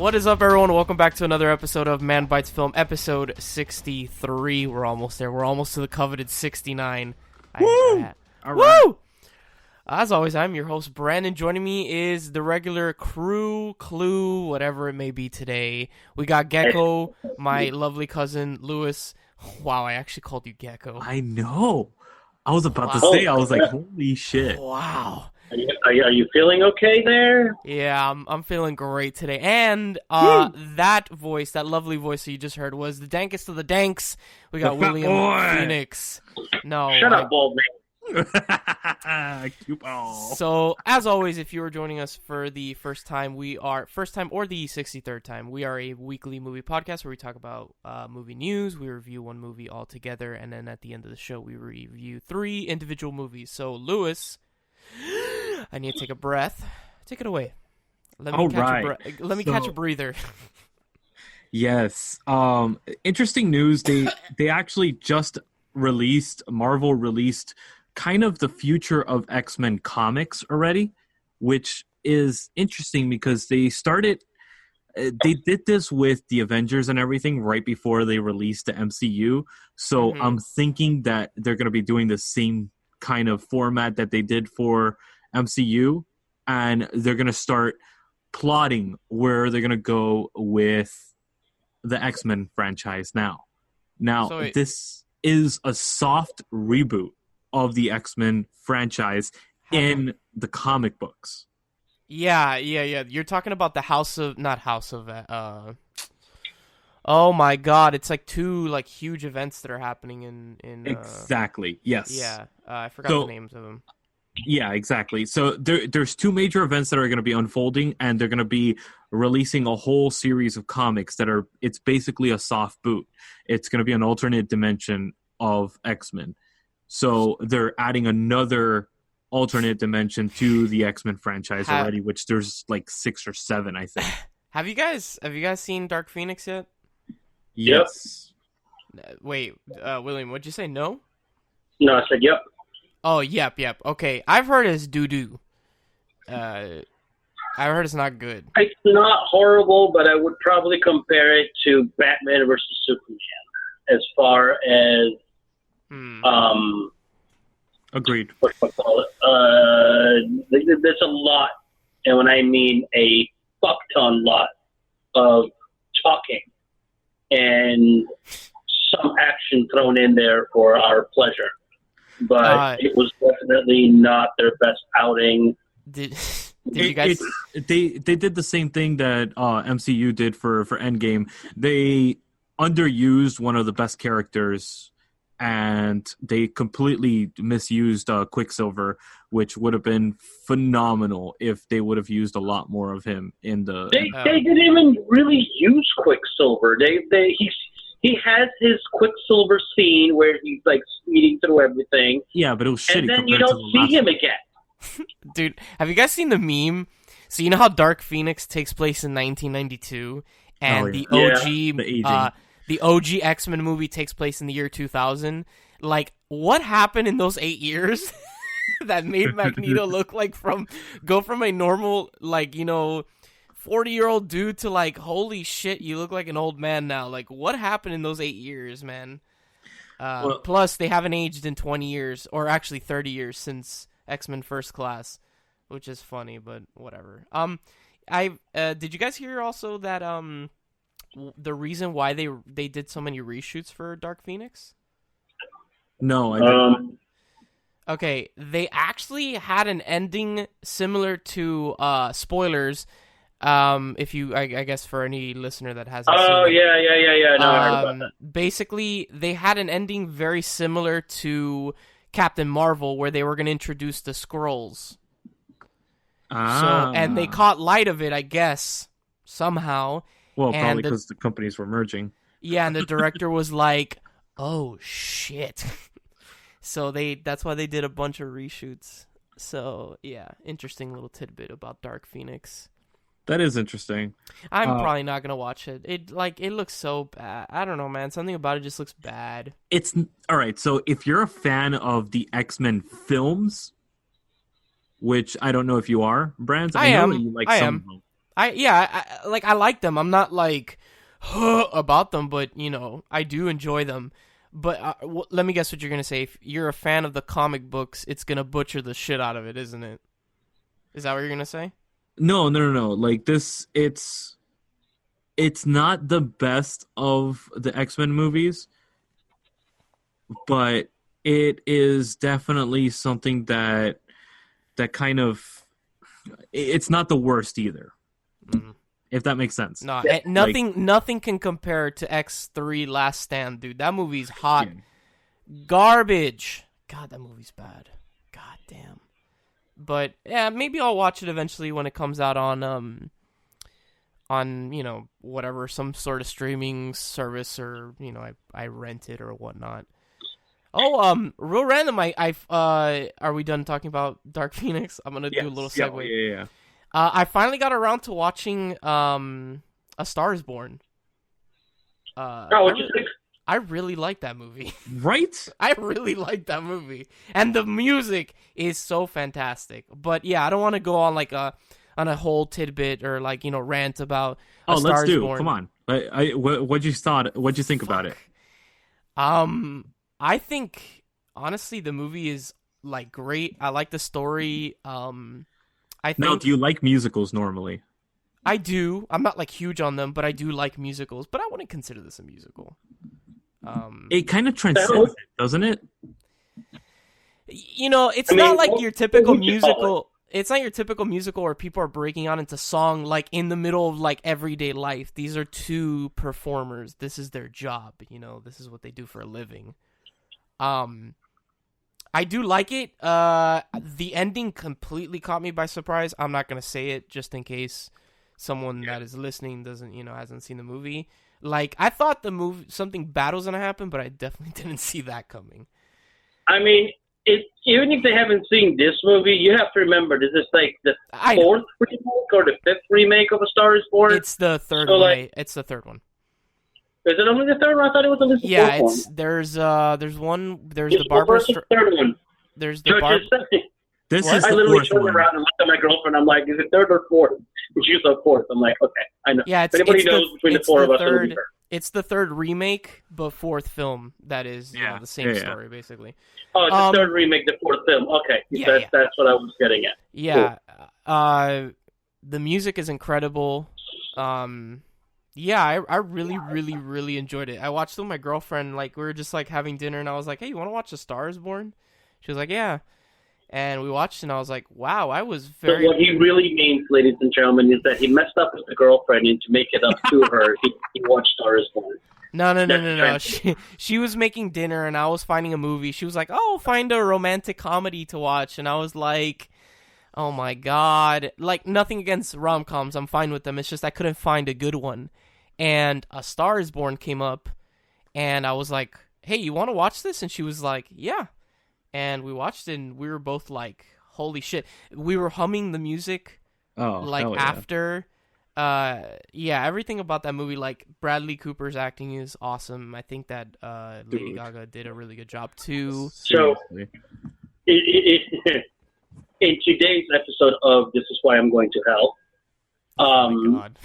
What is up, everyone? Welcome back to another episode of Manbitesfilm, episode 63. We're almost there. We're almost to the coveted 69. Woo! All right. Woo! As always, I'm your host, Branden. Joining me is the regular crew, whatever it may be today. We got Gecko, my lovely cousin, Luis. Wow, I actually called you Gecko. I know. I was about to say, I was like, holy shit. Wow. Are you feeling okay there? Yeah, I'm feeling great today. And that voice, that lovely voice that you just heard, was the dankest of the danks. We got WilliamPhoenix. No. Shut up, bald man. So, as always, if you are joining us for the first time or the 63rd time, we are a weekly movie podcast where we talk about movie news, we review one movie all together, and then at the end of the show, we review 3 individual movies. So, Lewis, I need to take a breath. Take it away. Let me catch a breather. Yes. Interesting news. They actually just Marvel released kind of the future of X-Men comics already, which is interesting because they did this with the Avengers and everything right before they released the MCU. So I'm thinking that they're going to be doing the same kind of format that they did for MCU, and they're going to start plotting where they're going to go with the X-Men franchise now. So this is a soft reboot of the X-Men franchise in the comic books. Yeah. You're talking about oh my god, it's like 2 like huge events that are happening in Exactly. Yes. Yeah. I forgot the names of them. Yeah, exactly. So there's 2 major events that are going to be unfolding, and they're going to be releasing a whole series of comics it's basically a soft boot. It's going to be an alternate dimension of X-Men. So they're adding another alternate dimension to the X-Men franchise already, which there's like 6 or 7, I think. Have you guys seen Dark Phoenix yet? Yes. Wait, William, what'd you say? No? No, I said yep. Oh, yep. Okay, I've heard it's doo-doo. I've heard it's not good. It's not horrible, but I would probably compare it to Batman versus Superman as far as agreed. What do I call it? There's a lot, and when I mean a fuck ton lot of talking and some action thrown in there for our pleasure. But it was definitely not their best outing. Did you guys? They did the same thing that MCU did for Endgame. They underused one of the best characters, and they completely misused Quicksilver, which would have been phenomenal if they would have used a lot more of him in the. They didn't even really use Quicksilver. He has his Quicksilver scene where he's like speeding through everything. Yeah, but it was shitty. And then you don't see him again. Dude, have you guys seen the meme? So you know how Dark Phoenix takes place in 1992, and the OG X-Men movie takes place in the year 2000. Like, what happened in those 8 years that made Magneto go from a normal 40-year-old dude to like, holy shit, you look like an old man now. Like, what happened in those 8 years, man? Plus, they haven't aged in 20 years, or actually 30 years since X-Men First Class, which is funny, but whatever. Did you guys hear also that the reason why they did so many reshoots for Dark Phoenix? No, I didn't. Okay, they actually had an ending similar to spoilers. If you, I guess, for any listener that hasn't seen it. Yeah. No, I heard about that. Basically, they had an ending very similar to Captain Marvel, where they were going to introduce the Skrulls. And they caught light of it, I guess, somehow. Well, probably because the companies were merging. Yeah, and the director was like, "Oh shit!" So that's why they did a bunch of reshoots. So yeah, interesting little tidbit about Dark Phoenix. That is interesting. I'm probably not gonna watch it. It looks so bad. I don't know, man. Something about it just looks bad. It's all right. So if you're a fan of the X-Men films, which I don't know if you are, Brands. I am. Know you like I some am. of them. I like them. I'm not like about them, but I do enjoy them. But let me guess what you're gonna say. If you're a fan of the comic books, it's gonna butcher the shit out of it, isn't it? Is that what you're gonna say? No. Like this, it's not the best of the X-Men movies, but it is definitely something that kind of, it's not the worst either. Mm-hmm. If that makes sense. No, nothing can compare to X3 Last Stand, dude. That movie's hot. Garbage. God, that movie's bad. God damn. But yeah, maybe I'll watch it eventually when it comes out on whatever, some sort of streaming service, or I rent it or whatnot. Oh, real random. Are we done talking about Dark Phoenix? I'm gonna do a little segue. Yeah. I finally got around to watching A Star Is Born. What'd you think? I really like that movie. Right? I really like that movie, and the music is so fantastic. But yeah, I don't want to go on on a whole tidbit or rant about A Star Is Born. Come on. What'd you think about it? I think honestly the movie is great. I like the story. Now, do you like musicals normally? I do. I'm not huge on them, but I do like musicals. But I wouldn't consider this a musical. It kind of transcends it, doesn't it? It's not like your typical musical. It's not your typical musical where people are breaking out into song in the middle of everyday life. These are two performers. This is their job. This is what they do for a living. I do like it. The ending completely caught me by surprise. I'm not gonna say it just in case someone that is listening doesn't, hasn't seen the movie. I thought the movie, something bad was gonna happen, but I definitely didn't see that coming. I mean, even if they haven't seen this movie, you have to remember this is the fourth remake or the fifth remake of A Star Is Born. It's the third one. It's the third one. Is it only the third one? I thought it was only the fourth one. There's the Barbara. Third one. There's the Barbara. This is I the literally fourth turned one. around and looked at my girlfriend. I'm like, is it third or fourth? And she was like, fourth. I'm like, okay, I know. Yeah, if anybody knows between the four of us, it'll be her. It's the third remake, but fourth film. That is the same story, basically. Oh, it's the third remake, the fourth film. Okay, that's what I was getting at. Yeah, cool. The music is incredible. Yeah, I really, really, really enjoyed it. I watched it with my girlfriend. We were just having dinner, and I was like, "Hey, you want to watch A Star Is Born?" She was like, "Yeah." And we watched it, and I was like, "Wow, I was very." So what he really means, ladies and gentlemen, is that he messed up with the girlfriend, and to make it up to her, he watched Star Is Born. No. She was making dinner, and I was finding a movie. She was like, "Oh, find a romantic comedy to watch," and I was like, "Oh my god!" Nothing against rom-coms, I'm fine with them. It's just I couldn't find a good one. And A Star Is Born came up, and I was like, "Hey, you want to watch this?" And she was like, "Yeah." And we watched it, and we were both like, "Holy shit!" We were humming the music, after. Everything about that movie, Bradley Cooper's acting is awesome. I think that Lady Gaga did a really good job too. So, in today's episode of This Is Why I'm Going to Hell, oh my God.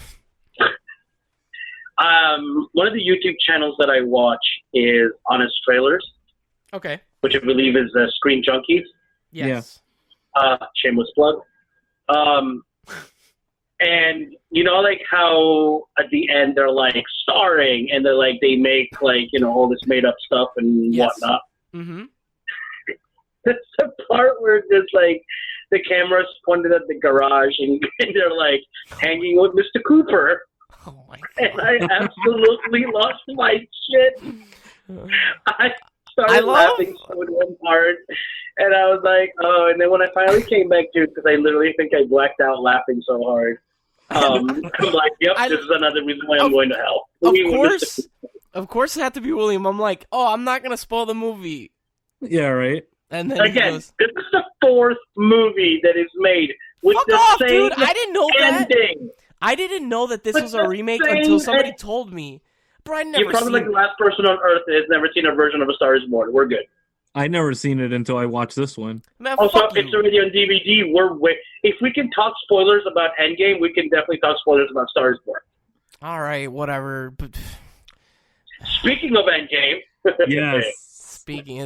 One of the YouTube channels that I watch is Honest Trailers. Okay. Which I believe is Screen Junkies. Yes. Shameless plug. And how at the end they're starring, and they're they make all this made up stuff and whatnot. Mm-hmm. There's the part where there's the camera's pointed at the garage, and they're hanging with Mr. Cooper. Oh my God. And I absolutely lost my shit. I started laughing so one part, and I was like, oh, and then when I finally came back to it, because I literally think I blacked out laughing so hard, I'm like, yep, this is another reason why I'm going to hell. Of course it had to be William. I'm like, oh, I'm not going to spoil the movie. Yeah, right. And then again, this is the fourth movie that is made with the same dude. I didn't know ending. That. I didn't know that this was a remake until somebody told me. Bro, I never You're probably seen... the last person on Earth that has never seen a version of A Star Is Born. We're good. I never seen it until I watched this one. Man, Also, fuck if it's you. already on DVD, if we can talk spoilers about Endgame, we can definitely talk spoilers about Star Wars. All right, whatever. But Speaking of Endgame, Yes.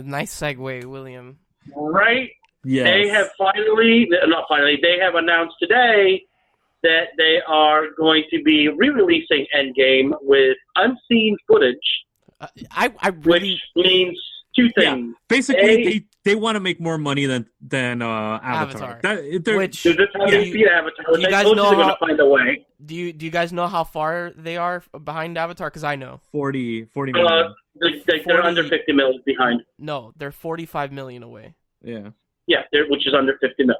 nice segue, William. right? Yes. They have they have announced today that they are going to be re-releasing Endgame with unseen footage, I really which means two Yeah. things. Basically, they want to make more money than Avatar. Which Dude, that's how they see Avatar. do you I guys told know they're going how- to find a way. do you guys know how far they are behind Avatar? Because I know. 40 million. They're under 50 mil behind. No, they're 45 million away. Yeah. Yeah, which is under 50 mil.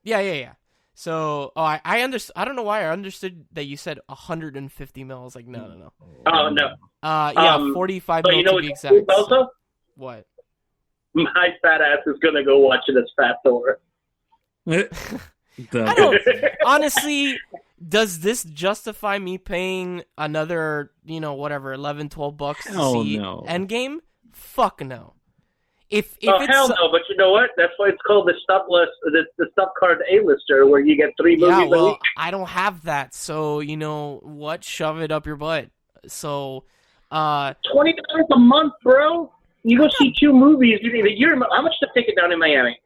Yeah. So, I understand. I don't know why I understood that you said 150 mil. I was like, no. Oh, no. Yeah, 45 But mil you know to what's be exact. cool also? What? My fat ass is going to go watch it as Fat Thor. I don't. Honestly, does this justify me paying another, whatever, $11-12 to Hell see no. Endgame? Fuck no. If Oh, it's hell no, but you know what? That's why it's called the stop card A-lister, where you get 3 movies yeah, a well, week. I don't have that, so you know what? Shove it up your butt. So, $20 a month, bro. You go see 2 movies. How much to take it down in Miami?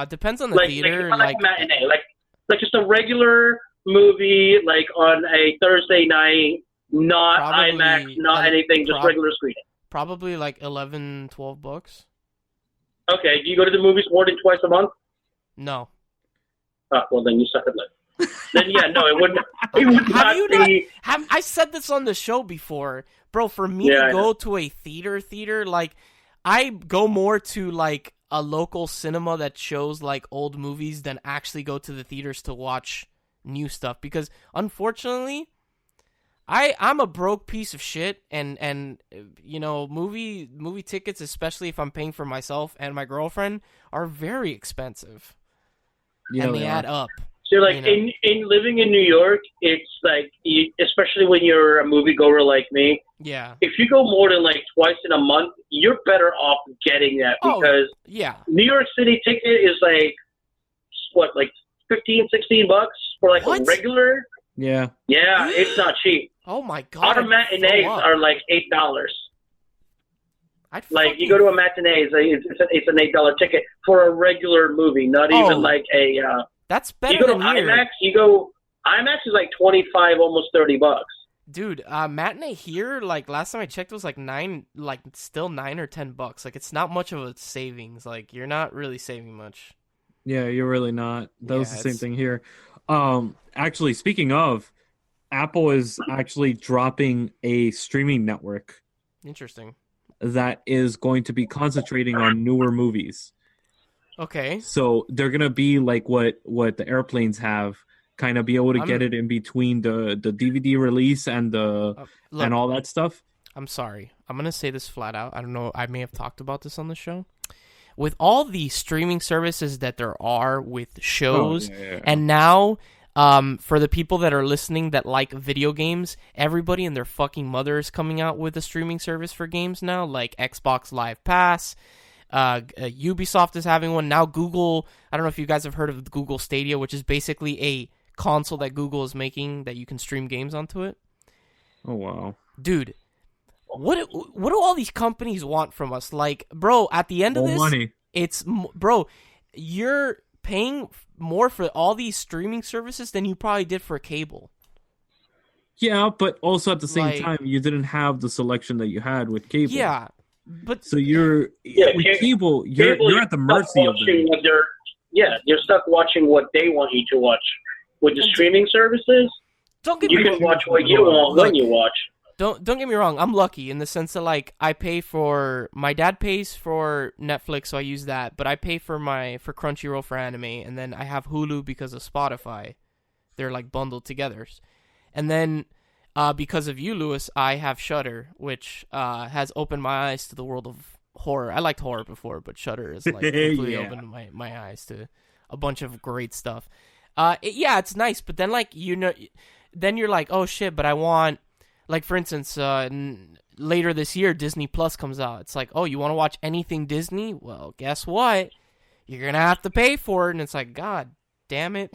depends on the theater. Like a matinee, like just a regular movie, like on a Thursday night, not Probably, IMAX, not anything, just regular screening. Probably like $11-12. Okay, do you go to the movies more than twice a month? No. Oh, well, then you suck at life. Then yeah, no, it wouldn't. It would Have you not be. I said this on the show before, bro. For me Yeah, to I go to a theater, like I go more to like a local cinema that shows like old movies than actually go to the theaters to watch new stuff. Because unfortunately, I'm a broke piece of shit, and movie tickets, especially if I'm paying for myself and my girlfriend, are very expensive, and they add up. So, like, in living in New York, it's like, especially when you're a moviegoer like me, Yeah. if you go more than like twice in a month, you're better off getting that because yeah. New York City ticket is like, what, like $15-16 for like What? a regular? Yeah. Yeah, it's not cheap. Oh my god. Our matinees are like $8. Like, you go to a matinee, it's an $8 ticket for a regular movie, not even like a. That's better you go than to here. IMAX is like 25, almost $30. Dude, matinee here, like last time I checked, was like $9 or $10. Like, it's not much of a savings. Like, you're not really saving much. Yeah, you're really not. That was the same thing here. Actually, speaking of, Apple is actually dropping a streaming network. Interesting. That is going to be concentrating on newer movies. Okay. So they're gonna be like what the airplanes have, kind of be able to get it in between the DVD release and and all that stuff. I'm sorry. I'm gonna say this flat out. I don't know. I may have talked about this on the show. With all the streaming services that there are with shows, and now, for the people that are listening that like video games, everybody and their fucking mother is coming out with a streaming service for games now, like Xbox Live Pass. Ubisoft is having one now. Google, I don't know if you guys have heard of Google Stadia, which is basically a console that Google is making that you can stream games onto it. Oh wow, dude, what do all these companies want from us? Like, bro, at the end of this, money. You're paying more for all these streaming services than you probably did for cable. Yeah, but also at the same time, you didn't have the selection that you had with cable. Yeah. But so with cable, you're at the mercy of them. You're stuck watching what they want you to watch. With the streaming services, you can watch what you want when you watch. Don't get me wrong. I'm lucky in the sense that like my dad pays for Netflix, so I use that. But I pay for Crunchyroll for anime, and then I have Hulu because of Spotify. They're like bundled together, and then. Because of you, Lewis, I have Shudder, which has opened my eyes to the world of horror. I liked horror before, but Shudder has like completely opened my eyes to a bunch of great stuff. It's nice, but then like then you're like, oh shit, but I want like for instance, later this year, Disney Plus comes out. It's like, oh, you want to watch anything Disney? Well, guess what? You're gonna have to pay for it, and it's like, God damn it,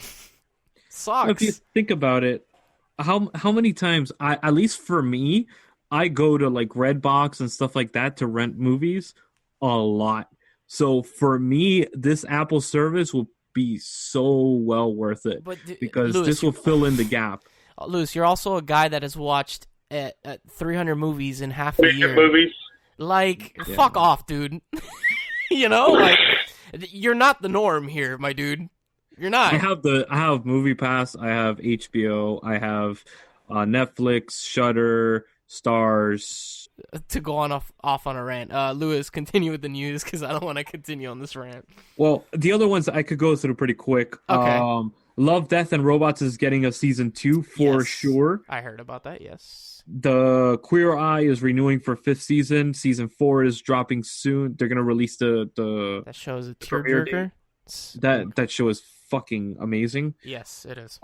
sucks. If you think about it, how many times at least for me, I go to like Redbox and stuff like that to rent movies a lot. So for me, this Apple service will be so well worth it because Louis, this will fill in the gap. Luis, you're also a guy that has watched 300 movies in half a year. Movies? Like, fuck off, dude. You know, like, you're not the norm here, my dude. You're not. I have Movie Pass. I have HBO. I have Netflix, Shudder, Stars. To go off on a rant, Luis, continue with the news because I don't want to continue on this rant. Well, the other ones I could go through pretty quick. Okay. Love, Death, and Robots is getting a season 2 for sure. I heard about that. Yes. The Queer Eye is renewing for 5th season. Season 4 is dropping soon. They're gonna release the that show is a tearjerker. That show is fucking amazing. Yes, it is.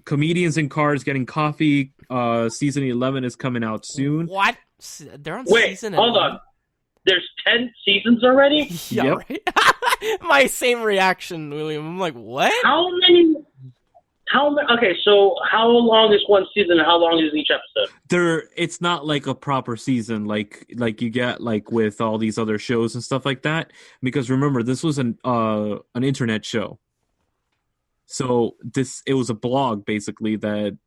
Comedians in Cars Getting Coffee. Season 11 is coming out soon. What? They're on season 11? Hold on. There's 10 seasons already? Yeah, right? My same reaction, William. I'm like, what? How many? Okay, so how long is one season and how long is each episode? It's not like a proper season like you get like with all these other shows and stuff like that. Because remember, this was an internet show. So it was a blog basically that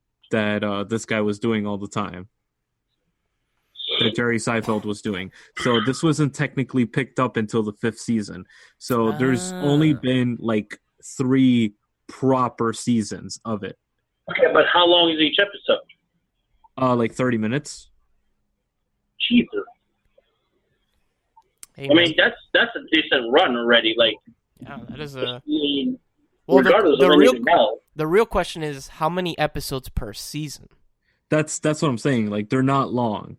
this guy was doing all the time. That Jerry Seinfeld was doing. So this wasn't technically picked up until the 5th season. So there's only been like 3 proper seasons of it. Okay, but how long is each episode? Like 30 minutes. Jesus. Hey, I mean, that's a decent run already. Like, yeah, that is a. Well, regardless of anything else. The real question is how many episodes per season? That's what I'm saying. Like, they're not long.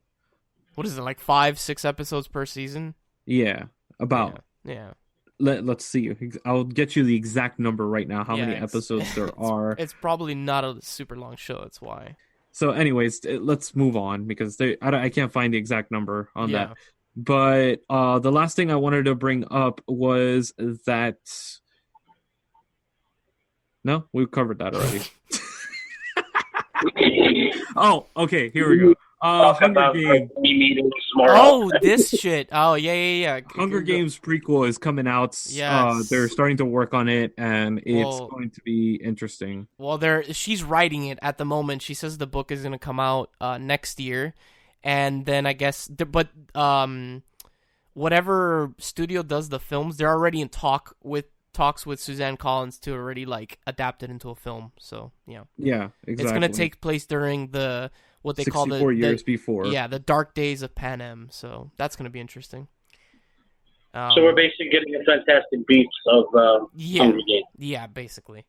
What is it, like 5-6 episodes per season? Yeah, about. Yeah. Let's see. I'll get you the exact number right now. How many episodes there are? It's probably not a super long show. That's why. So, anyways, let's move on because I can't find the exact number on that. But the last thing I wanted to bring up was that. No, we've covered that already. Oh, okay. Here we go. Hunger Games. Oh, this shit. Oh, yeah. Hunger Games prequel is coming out. Yes. They're starting to work on it, and it's going to be interesting. Well, she's writing it at the moment. She says the book is going to come out next year, and then I guess, whatever studio does the films, they're already in talks with Suzanne Collins to already like adapt it into a film. So yeah, exactly. It's going to take place during what they call 64 years before. Yeah, the dark days of Panem. So that's going to be interesting. So we're basically getting a Fantastic Beasts of Hunger Games. Yeah, basically.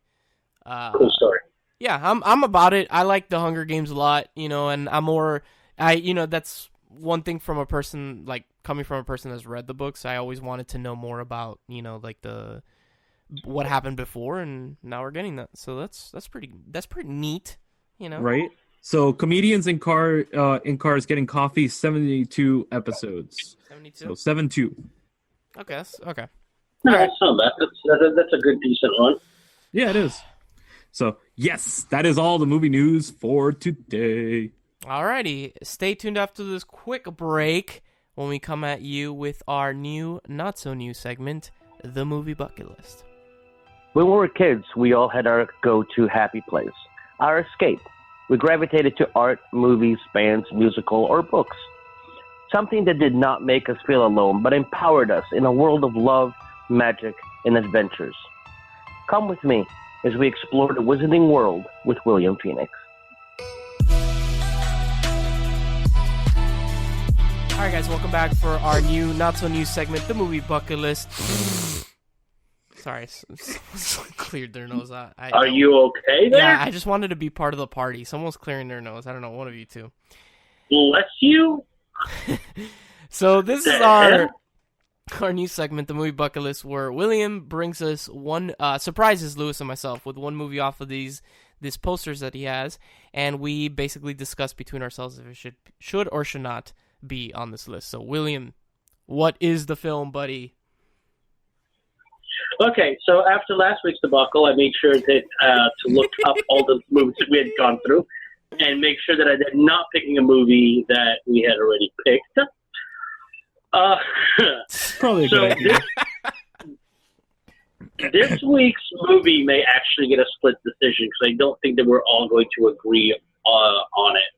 Cool story. Yeah, I'm about it. I like the Hunger Games a lot, and I'm more. That's one thing from a person like coming from a person that's read the books. I always wanted to know more about like what happened before, and now we're getting that. So that's pretty neat, Right. So Comedians in Cars Getting Coffee, 72 episodes. 72. So 7-2. Okay. Okay. No, that's not bad. That's a good decent one. Yeah, it is. So yes, that is all the movie news for today. Alrighty, stay tuned after this quick break when we come at you with our new, not so new segment, The Movie Bucket List. When we were kids, we all had our go-to happy place, our escape. We gravitated to art, movies, bands, musical, or books. Something that did not make us feel alone, but empowered us in a world of love, magic, and adventures. Come with me as we explore the wizarding world with William Phoenix. All right, guys, welcome back for our new, not so new segment, The Movie Bucket List. Sorry, someone cleared their nose. Are you okay there? Yeah, I just wanted to be part of the party. Someone's clearing their nose. I don't know, one of you two. Bless you. So this is our new segment, The Movie Bucket List, where William brings us surprises Lewis and myself with one movie off of these these posters that he has, and we basically discuss between ourselves if it should or should not be on this list. So, William, what is the film, buddy? Okay, so after last week's debacle, I made sure that to look up all the movies that we had gone through and make sure that I did not picking a movie that we had already picked. Probably a good idea. This week's movie may actually get a split decision because I don't think that we're all going to agree on it.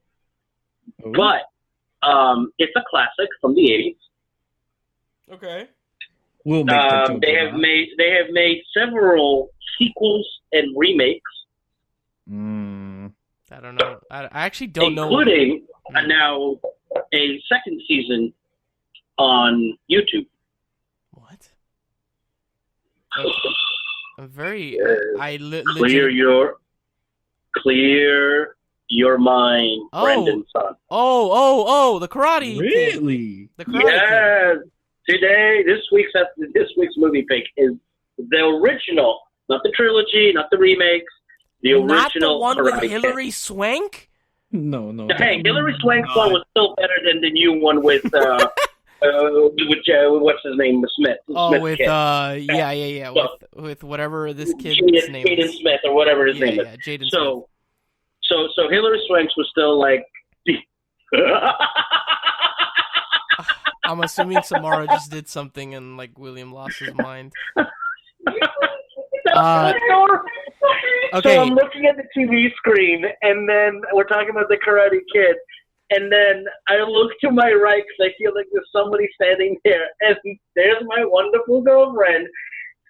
Ooh. But it's a classic from the 80s. Okay. We'll make they have made several sequels and remakes. I don't know. I actually don't know. Including now a second season on YouTube. What? I'm very. Clear your mind, Brandon son. Oh! The Karate. Really? The Karate Kid. Today, this week's movie pick is the original, not the trilogy, not the remakes. The original. Not the one Karate with Hilary Kid. Swank? No. Hey, Hilary Swank's one was still better than the new one with what's his name, Smith. With kid. yeah. With whatever this kid's name Jaden is. Smith or whatever his name is. Yeah, Jaden Smith. So Hilary Swank's was still like. I'm assuming Samara just did something and like William lost his mind. Okay. So I'm looking at the TV screen, and then we're talking about the Karate Kid, and then I look to my right because I feel like there's somebody standing there, and there's my wonderful girlfriend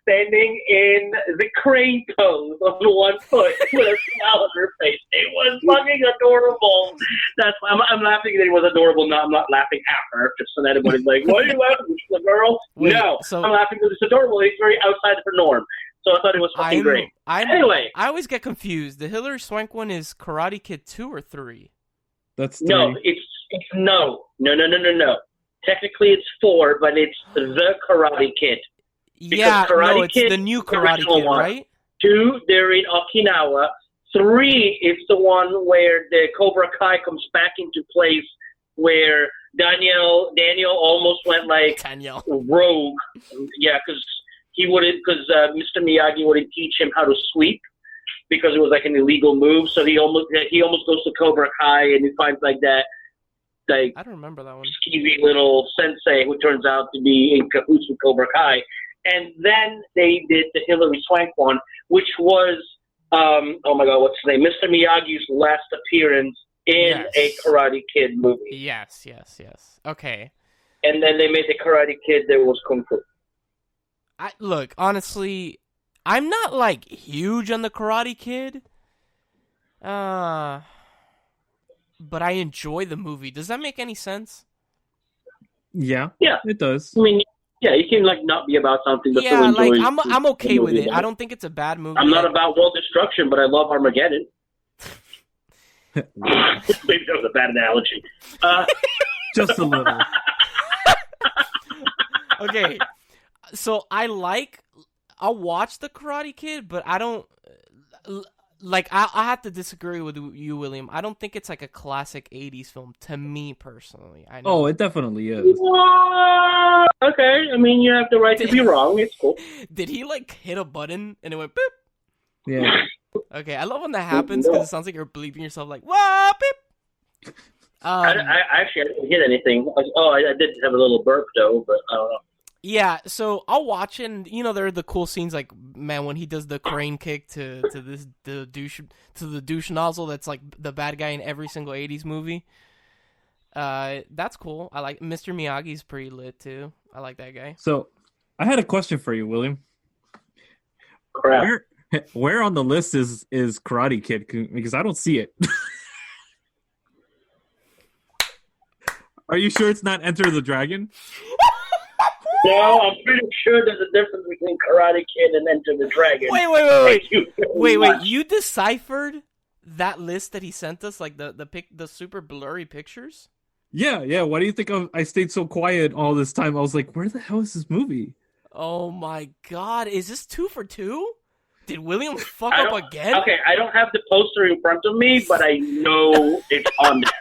standing in the crane pose on one foot with a smile on her face. It was fucking adorable. That's why I'm laughing that it was adorable. No, I'm not laughing at her. Just so that everybody's like, "Why are you laughing? She's a girl." No, I'm laughing because it's adorable. It's very outside of her norm. So I thought it was fucking great. Anyway, I always get confused. The Hilary Swank one is Karate Kid 2 or 3? That's 3. No, it's no. Technically, it's 4, but it's the Karate Kid. Yeah, no, it's the new Karate Kid, right? 2, they're in Okinawa. 3 is the one where the Cobra Kai comes back into place, where Daniel almost went like rogue. Yeah, because Mr. Miyagi wouldn't teach him how to sweep because it was like an illegal move. So he almost goes to Cobra Kai and he finds like that. Like, I don't remember that one. Skeevy little sensei who turns out to be in cahoots with Cobra Kai. And then they did the Hilary Swank one, which was, oh my God, what's his name? Mr. Miyagi's last appearance in a Karate Kid movie. Yes. Okay. And then they made the Karate Kid that was Kung Fu. Look, honestly, I'm not, like, huge on the Karate Kid. But I enjoy the movie. Does that make any sense? Yeah, it does. I mean, yeah, you can like not be about something, but yeah, still enjoy. Like I'm okay with it. I don't think it's a bad movie. I'm not about world destruction, but I love Armageddon. Maybe that was a bad analogy. Just a little. Okay, so I'll watch the Karate Kid, but I don't like. I have to disagree with you, William. I don't think it's like a classic '80s film to me personally. I know. Oh, it definitely is. Okay, I mean you have the right to be wrong. It's cool. Did he like hit a button and it went boop? Yeah. Okay, I love when that happens because it sounds like you're bleeping yourself like whoa beep. I didn't hit anything. I did have a little burp though, but I don't know. Yeah, so I'll watch it, and there are the cool scenes like, man, when he does the crane kick to the douche nozzle that's like the bad guy in every single 80s movie. That's cool. I like Mr. Miyagi's pretty lit too. I like that guy. So, I had a question for you, William. Crap. Where on the list is Karate Kid? Because I don't see it. Are you sure it's not Enter the Dragon? No, I'm pretty sure there's a difference between Karate Kid and Enter the Dragon. Wait. You deciphered that list that he sent us, like the super blurry pictures? Yeah. Why do you think I stayed so quiet all this time? I was like, where the hell is this movie? Oh my God, is this 2 for 2? Did William fuck up again? Okay, I don't have the poster in front of me, but I know it's on there.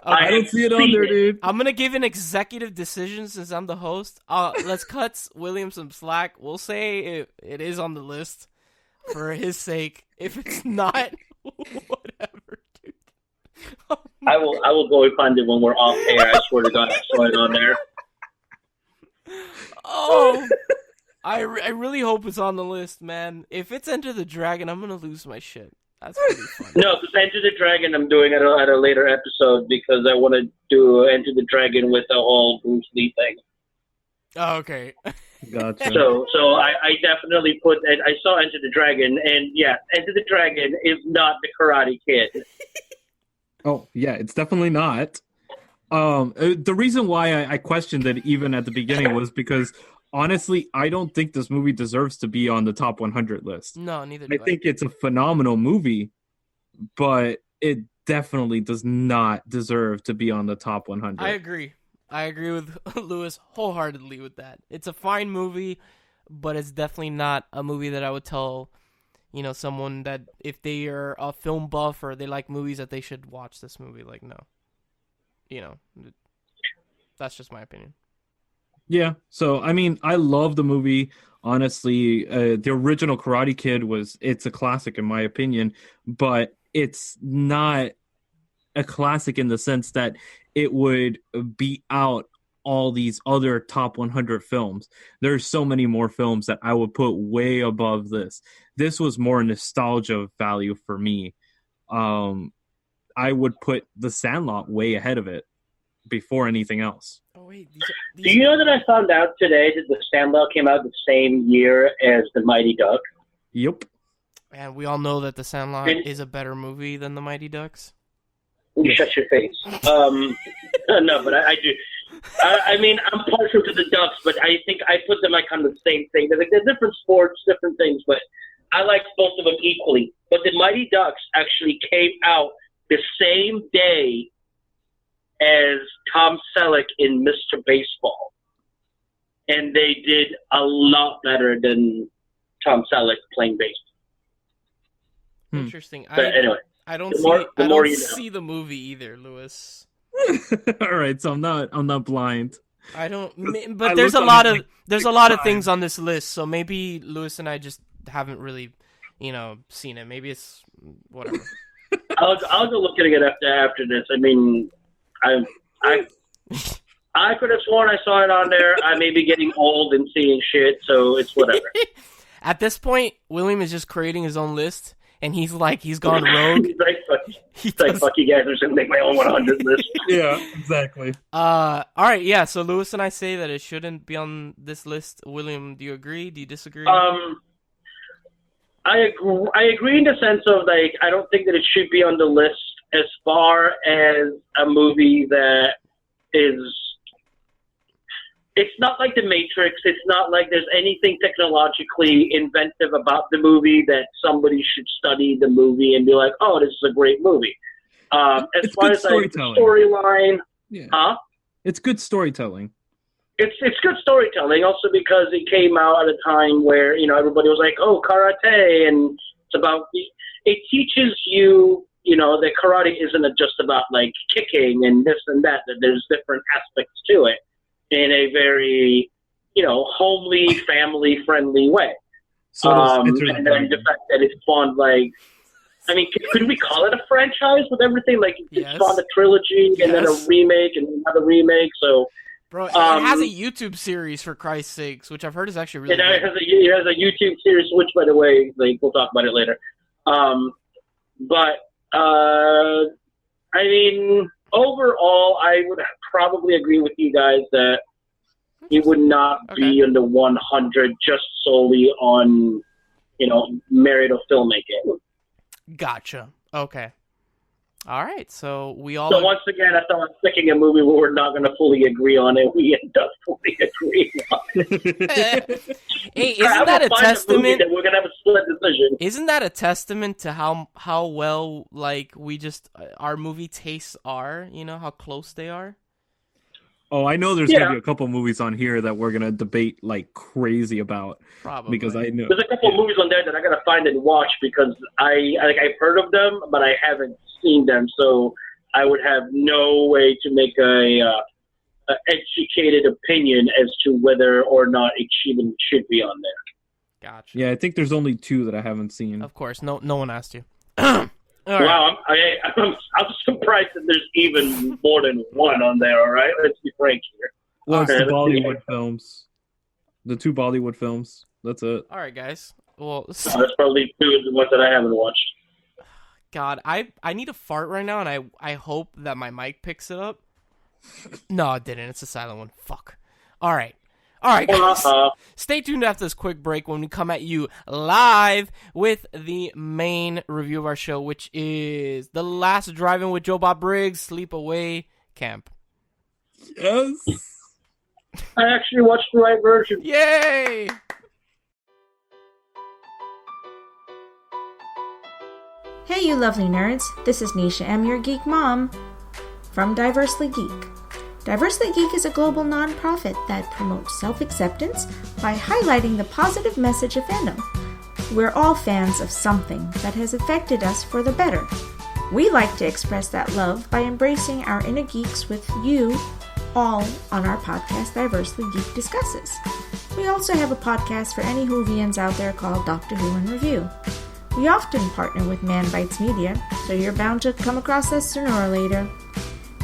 I don't see it on there, dude. I'm gonna give an executive decision since I'm the host. Let's cut William some slack. We'll say it is on the list for his sake. If it's not, whatever, dude. Oh, I will go and find it when we're off air. I swear to God, I saw it on there. Oh, I really hope it's on the list, man. If it's Enter the Dragon, I'm gonna lose my shit. That's pretty funny. No, because Enter the Dragon I'm doing at a later episode because I want to do Enter the Dragon with the whole Bruce Lee thing. Oh, okay. Gotcha. So I definitely put. I saw Enter the Dragon, and yeah, Enter the Dragon is not the Karate Kid. Oh yeah, it's definitely not. The reason why I questioned it even at the beginning was because honestly, I don't think this movie deserves to be on the top 100 list. No, neither do I. I think it's a phenomenal movie, but it definitely does not deserve to be on the top 100. I agree. I agree with Luis wholeheartedly with that. It's a fine movie, but it's definitely not a movie that I would tell, someone that if they are a film buff or they like movies that they should watch this movie. Like, no. That's just my opinion. Yeah, so I mean, I love the movie. Honestly, the original Karate Kid it's a classic in my opinion, but it's not a classic in the sense that it would beat out all these other top 100 films. There's so many more films that I would put way above this. This was more nostalgia value for me. I would put The Sandlot way ahead of it before anything else. Oh wait, do you know that I found out today that The Sandlot came out the same year as The Mighty Duck? Yep. And we all know that The Sandlot is a better movie than The Mighty Ducks. You shut your face. No, but I do. I mean, I'm partial to the Ducks, but I think I put them like on the same thing. They're different sports, different things, but I like both of them equally. But The Mighty Ducks actually came out the same day as Tom Selleck in Mr. Baseball. And they did a lot better than Tom Selleck playing baseball. Interesting. But anyway. I don't see the movie either, Luis. All right, so I'm not blind. I don't but there's a lot of things on this list, so maybe Luis and I just haven't really, seen it. Maybe it's whatever. I'll go look at it after this. I mean, I could have sworn I saw it on there. I may be getting old and seeing shit, so it's whatever. At this point, William is just creating his own list, and he's gone rogue. He's like, fuck you guys, I'm just going to make my own 100 list. Yeah, exactly. All right, yeah, so Luis and I say that it shouldn't be on this list. William, do you agree? Do you disagree? I agree in the sense of, like, I don't think that it should be on the list as far as a movie that is... It's not like The Matrix. It's not like there's anything technologically inventive about the movie that somebody should study the movie and be like, oh, this is a great movie. As far as like storyline... Yeah. Huh? It's good storytelling. It's good storytelling also because it came out at a time where, everybody was like, oh, karate, and it's about... It teaches you, that karate isn't just about, like, kicking and this and that there's different aspects to it in a very, homely, family-friendly way. So and then the fact that it spawned, like... I mean, could we call it a franchise with everything? Like, it spawned a trilogy and then a remake and another remake, so... Bro, it has a YouTube series, for Christ's sakes, which I've heard is actually really good. It has a YouTube series, which, by the way, like, we'll talk about it later. I mean, overall, I would probably agree with you guys that it would not be in the 100 just solely on, merit of filmmaking. Gotcha. Okay. All right, so we all... So once again, I thought I was picking a movie where we're not going to fully agree on it. We end up fully agreeing on it. Hey, isn't that a testament... That we're going to have a split decision. Isn't that a testament to how well, like, we just... our movie tastes are, how close they are? Oh, I know there's gonna be a couple movies on here that we're gonna debate like crazy about. Probably. Because I know there's a couple movies on there that I gotta find and watch because I've heard of them, but I haven't seen them, so I would have no way to make a educated opinion as to whether or not it even should be on there. Gotcha. Yeah, I think there's only 2 that I haven't seen. Of course, no one asked you. Wow, I'm surprised that there's even more than one on there. All right, let's be frank here. Well, it's the Bollywood films, the 2 Bollywood films. That's it. All right, guys. Well, that's probably 2 of the ones that I haven't watched. God, I need to fart right now, and I hope that my mic picks it up. No, it didn't. It's a silent one. Fuck. All right, guys. Stay tuned after this quick break when we come at you live with the main review of our show, which is The Last Drive-In with Joe Bob Briggs, Sleepaway Camp. Yes. I actually watched the right version. Yay! Hey, you lovely nerds. This is Nisha M., your geek mom from Diversely Geek. Diversely Geek is a global nonprofit that promotes self-acceptance by highlighting the positive message of fandom. We're all fans of something that has affected us for the better. We like to express that love by embracing our inner geeks with you all on our podcast Diversely Geek Discusses. We also have a podcast for any Whovians out there called Doctor Who in Review. We often partner with Manbitesmedia, so you're bound to come across us sooner or later.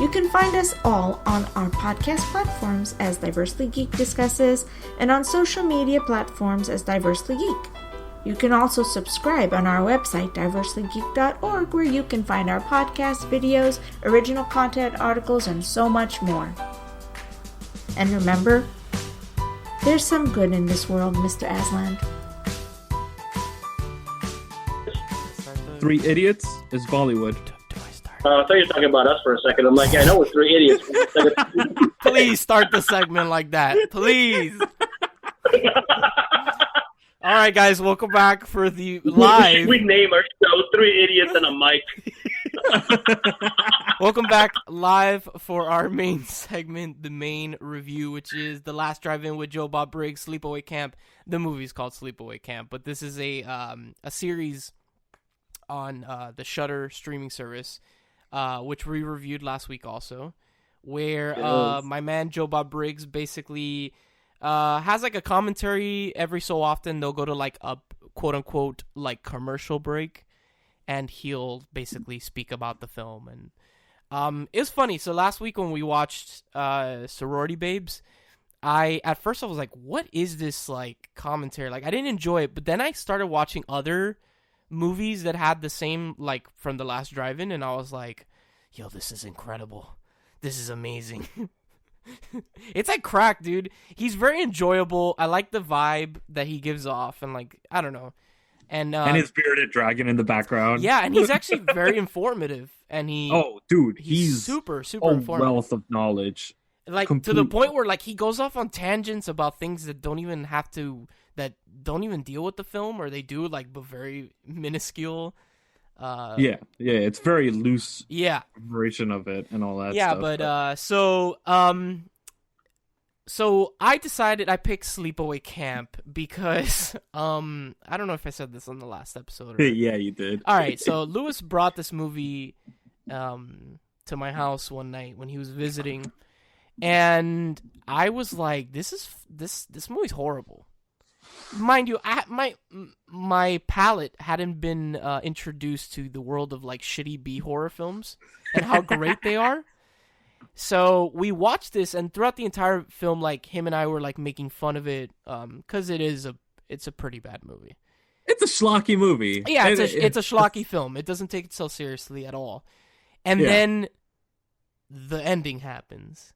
You can find us all on our podcast platforms as Diversely Geek Discusses and on social media platforms as Diversely Geek. You can also subscribe on our website, diverselygeek.org, where you can find our podcasts, videos, original content, articles, and so much more. And remember, there's some good in this world, Mr. Aslan. 3 Idiots is Bollywood. I thought you were talking about us for a second. I'm like, yeah, I know we're 3 idiots. Please start the segment like that. Please. All right, guys, welcome back for the live. We name our show 3 Idiots and a Mic. Welcome back live for our main segment, the main review, which is The Last Drive-In with Joe Bob Briggs, Sleepaway Camp. The movie's called Sleepaway Camp, but this is a series on the Shudder streaming service, which we reviewed last week also, where my man Joe Bob Briggs basically has like a commentary every so often. They'll go to like a quote-unquote like commercial break, and he'll basically speak about the film. And it was funny. So last week when we watched Sorority Babes, at first I was like, what is this like commentary? Like, I didn't enjoy it, but then I started watching other movies that had the same, like, from The Last Drive-In, and I was like, yo, this is incredible. This is amazing. It's like crack, dude. He's very enjoyable. I like the vibe that he gives off, and like, I don't know. And his bearded dragon in the background. Yeah, and he's actually very informative. And he's super informative. Wealth of knowledge. Like, to the point where like he goes off on tangents about things that don't even deal with the film, or they do, like, but very minuscule. It's very loose. Version of it and all that. Yeah, but so I decided I picked Sleepaway Camp because I don't know if I said this on the last episode. Yeah, you did. All right, so Luis brought this movie to my house one night when he was visiting, and I was like, this movie's horrible. Mind you, my palate hadn't been introduced to the world of like shitty B horror films and how great they are. So we watched this, and throughout the entire film, like, him and I were like making fun of it, because it's a pretty bad movie. It's a schlocky movie. Yeah, it's a schlocky film. It doesn't take itself seriously at all. And then the ending happens.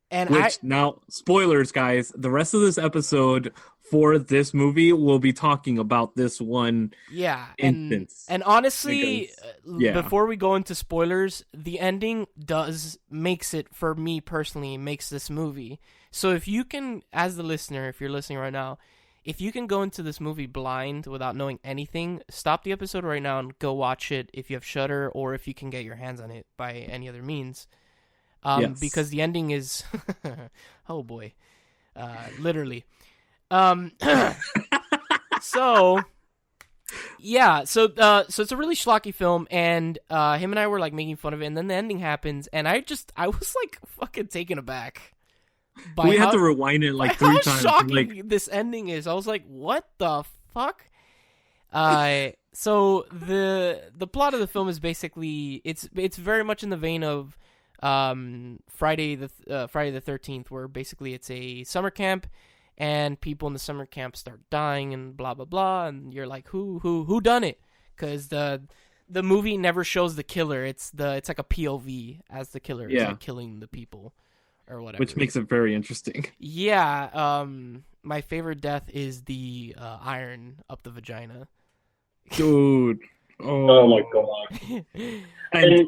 And now, spoilers, guys. The rest of this episode for this movie will be talking about this one instance. And honestly, before we go into spoilers, the ending makes it, for me personally, makes this movie. So if you can, as the listener, if you're listening right now, if you can go into this movie blind without knowing anything, stop the episode right now and go watch it if you have Shudder, or if you can get your hands on it by any other means. Yes. Because the ending is, oh boy, literally. So yeah, so it's a really schlocky film, and him and I were like making fun of it, and then the ending happens, and I was like fucking taken aback. We had to rewind it like 3 times. How shocking this ending is! I was like, what the fuck? So the plot of the film is basically it's very much in the vein of Friday the 13th, where basically it's a summer camp and people in the summer camp start dying and blah blah blah, and you're like, who done it? Because the movie never shows the killer. It's like a POV as the killer is like killing the people or whatever, which makes it very interesting. Yeah. My favorite death is the iron up the vagina. Dude. Oh my god! And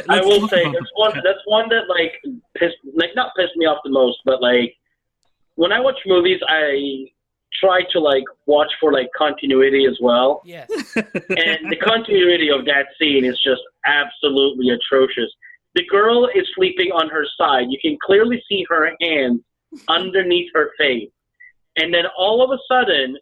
I will say that's one that not pissed me off the most, but like when I watch movies, I try to like watch for like continuity as well. Yes. And the continuity of that scene is just absolutely atrocious. The girl is sleeping on her side. You can clearly see her hands underneath her face, and then all of a sudden,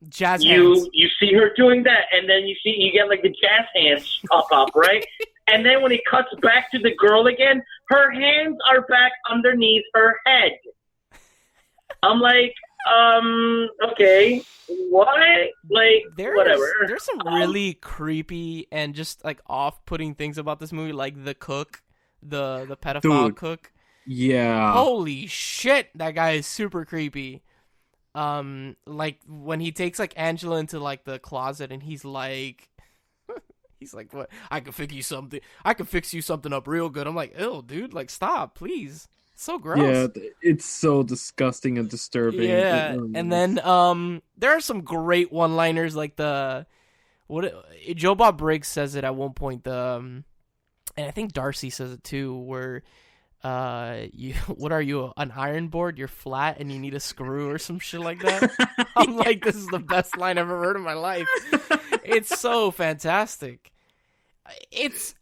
jazz hands. You see her doing that, and then you get like the jazz hands pop up, right? And then when it cuts back to the girl again, her hands are back underneath her head. I'm like, okay, what? Like, whatever. There's some really creepy and just like off-putting things about this movie, like the cook, the pedophile cook. Yeah. Holy shit, that guy is super creepy. Like when he takes like Angela into like the closet and he's like what? I can fix you something up real good. I'm like, ew, dude, like stop, please. It's so gross. Yeah, it's so disgusting and disturbing. Yeah, and then there are some great one-liners like Joe Bob Briggs says it at one point. And I think Darcy says it too, where what are you, an iron board? You're flat and you need a screw or some shit like that. I'm like, this is the best line I've ever heard in my life. It's so fantastic.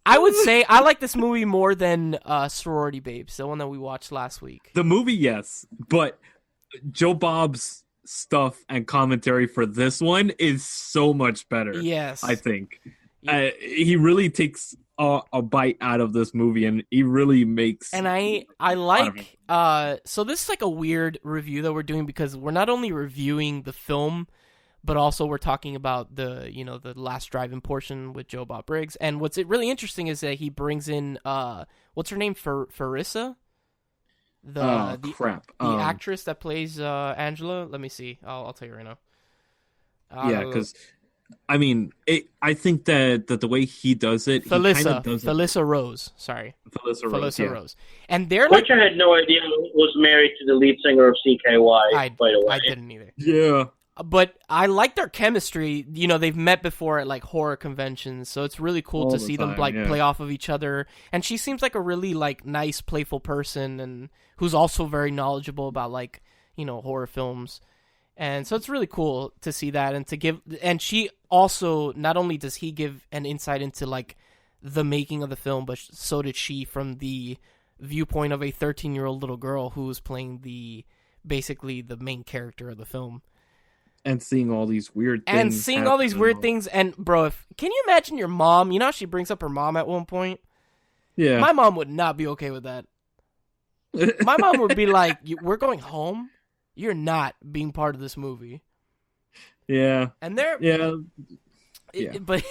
I would say I like this movie more than Sorority Babes, the one that we watched last week. The movie, yes, but Joe Bob's stuff and commentary for this one is so much better. Yes, I think he really takes a bite out of this movie, and he really makes. And I like. So this is like a weird review that we're doing because we're not only reviewing the film, but also we're talking about the last drive-in portion with Joe Bob Briggs. And what's really interesting is that he brings in what's her name, Farissa, the actress that plays Angela. Let me see. I'll tell you right now. Yeah, because I mean, I think that the way he does it, Felissa Rose. Sorry, Felissa Rose. And they're which I had no idea was married to the lead singer of CKY. By the way, I didn't either. Yeah. But I like their chemistry. They've met before at like horror conventions, so it's really cool to see them play off of each other. And she seems like a really like nice, playful person, and who's also very knowledgeable about like horror films. And so it's really cool to see that and to give. And she also, not only does he give an insight into like the making of the film, but so did she from the viewpoint of a 13-year-old little girl who was playing basically the main character of the film. And seeing all these weird things. And bro, can you imagine your mom? You know how she brings up her mom at one point? Yeah. My mom would not be okay with that. My mom would be like, we're going home? You're not being part of this movie. Yeah. And they're... Yeah. But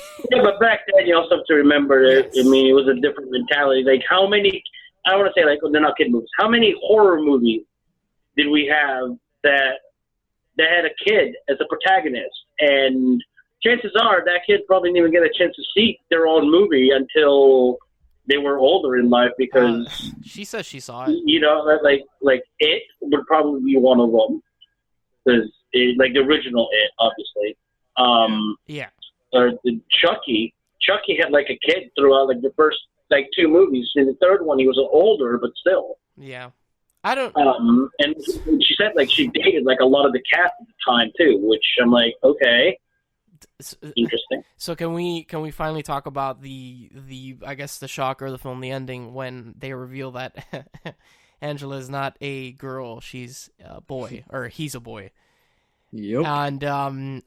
back then you also have to remember that, I mean, it was a different mentality. Like how many, I don't want to say like, they're not kid movies. How many horror movies did we have that had a kid as a protagonist, and chances are that kid probably didn't even get a chance to see their own movie until they were older in life, because she says she saw it. Like It would probably be one of them, because like the original It, obviously. Yeah. Or Chucky had like a kid throughout like the first like 2 movies. In the third one, he was older, but still. Yeah. I don't. And she said like she dated like a lot of the cast at the time too, which I'm like, okay. Interesting. So can we finally talk about the I guess the shocker of the film, the ending, when they reveal that Angela is not a girl, she's a boy, or he's a boy. Yep. And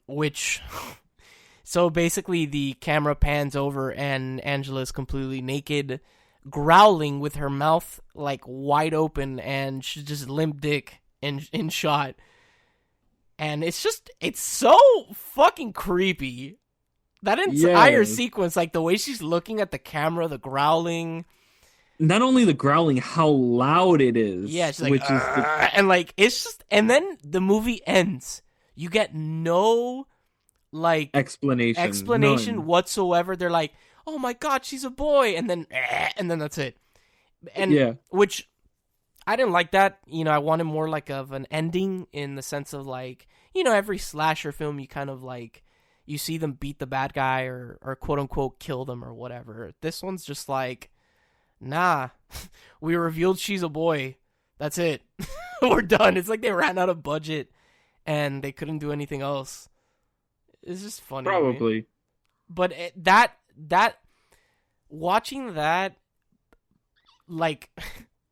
so basically the camera pans over and Angela's completely naked, growling with her mouth like wide open, and she's just limp dick in shot. And it's so fucking creepy. That entire sequence, like the way she's looking at the camera, the growling. Not only the growling, how loud it is. Yeah, she's like, and like it's just, and then the movie ends. You get no like explanation None. whatsoever. They're like, "Oh my god, she's a boy," and then that's it. And which I didn't like that. You know, I wanted more like of an ending, in the sense of like, you know, every slasher film, you kind of like, you see them beat the bad guy or quote unquote kill them or whatever. This one's just like, nah, we revealed she's a boy. That's it. We're done. It's like they ran out of budget and they couldn't do anything else. It's just funny. Probably. Right? But that watching that, like,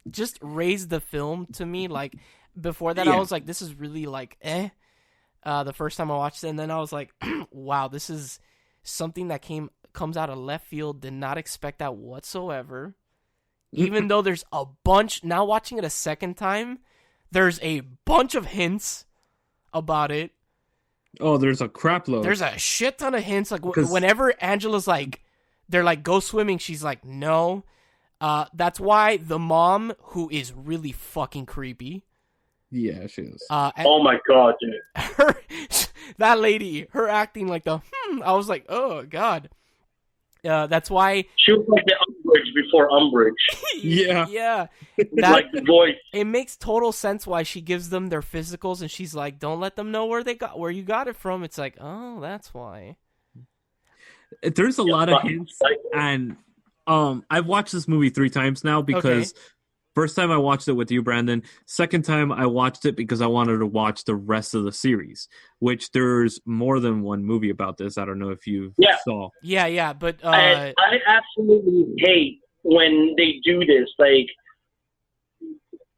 just raised the film to me. Like, before that, I was like, this is really like, the first time I watched it, and then I was like, wow, this is something that comes out of left field. Did not expect that whatsoever. Even though there's a bunch, now watching it a second time, there's a bunch of hints about it. Oh, there's a crap load. There's a shit ton of hints. Like, whenever Angela's like, they're like, go swimming, she's like, no. That's why the mom, who is really fucking creepy. Yeah, she is. Oh my god, dude. That lady, her acting like I was like, oh god. That's why she was like the Umbridge before Umbridge. Yeah. Like the voice. It makes total sense why she gives them their physicals, and she's like, don't let them know where you got it from. It's like, oh, that's why. There's a lot of hints, and I've watched this movie 3 times now, because first time I watched it with you, Branden. Second time I watched it because I wanted to watch the rest of the series, which there's more than one movie about this. I don't know if you saw. Yeah, but I absolutely hate when they do this, like,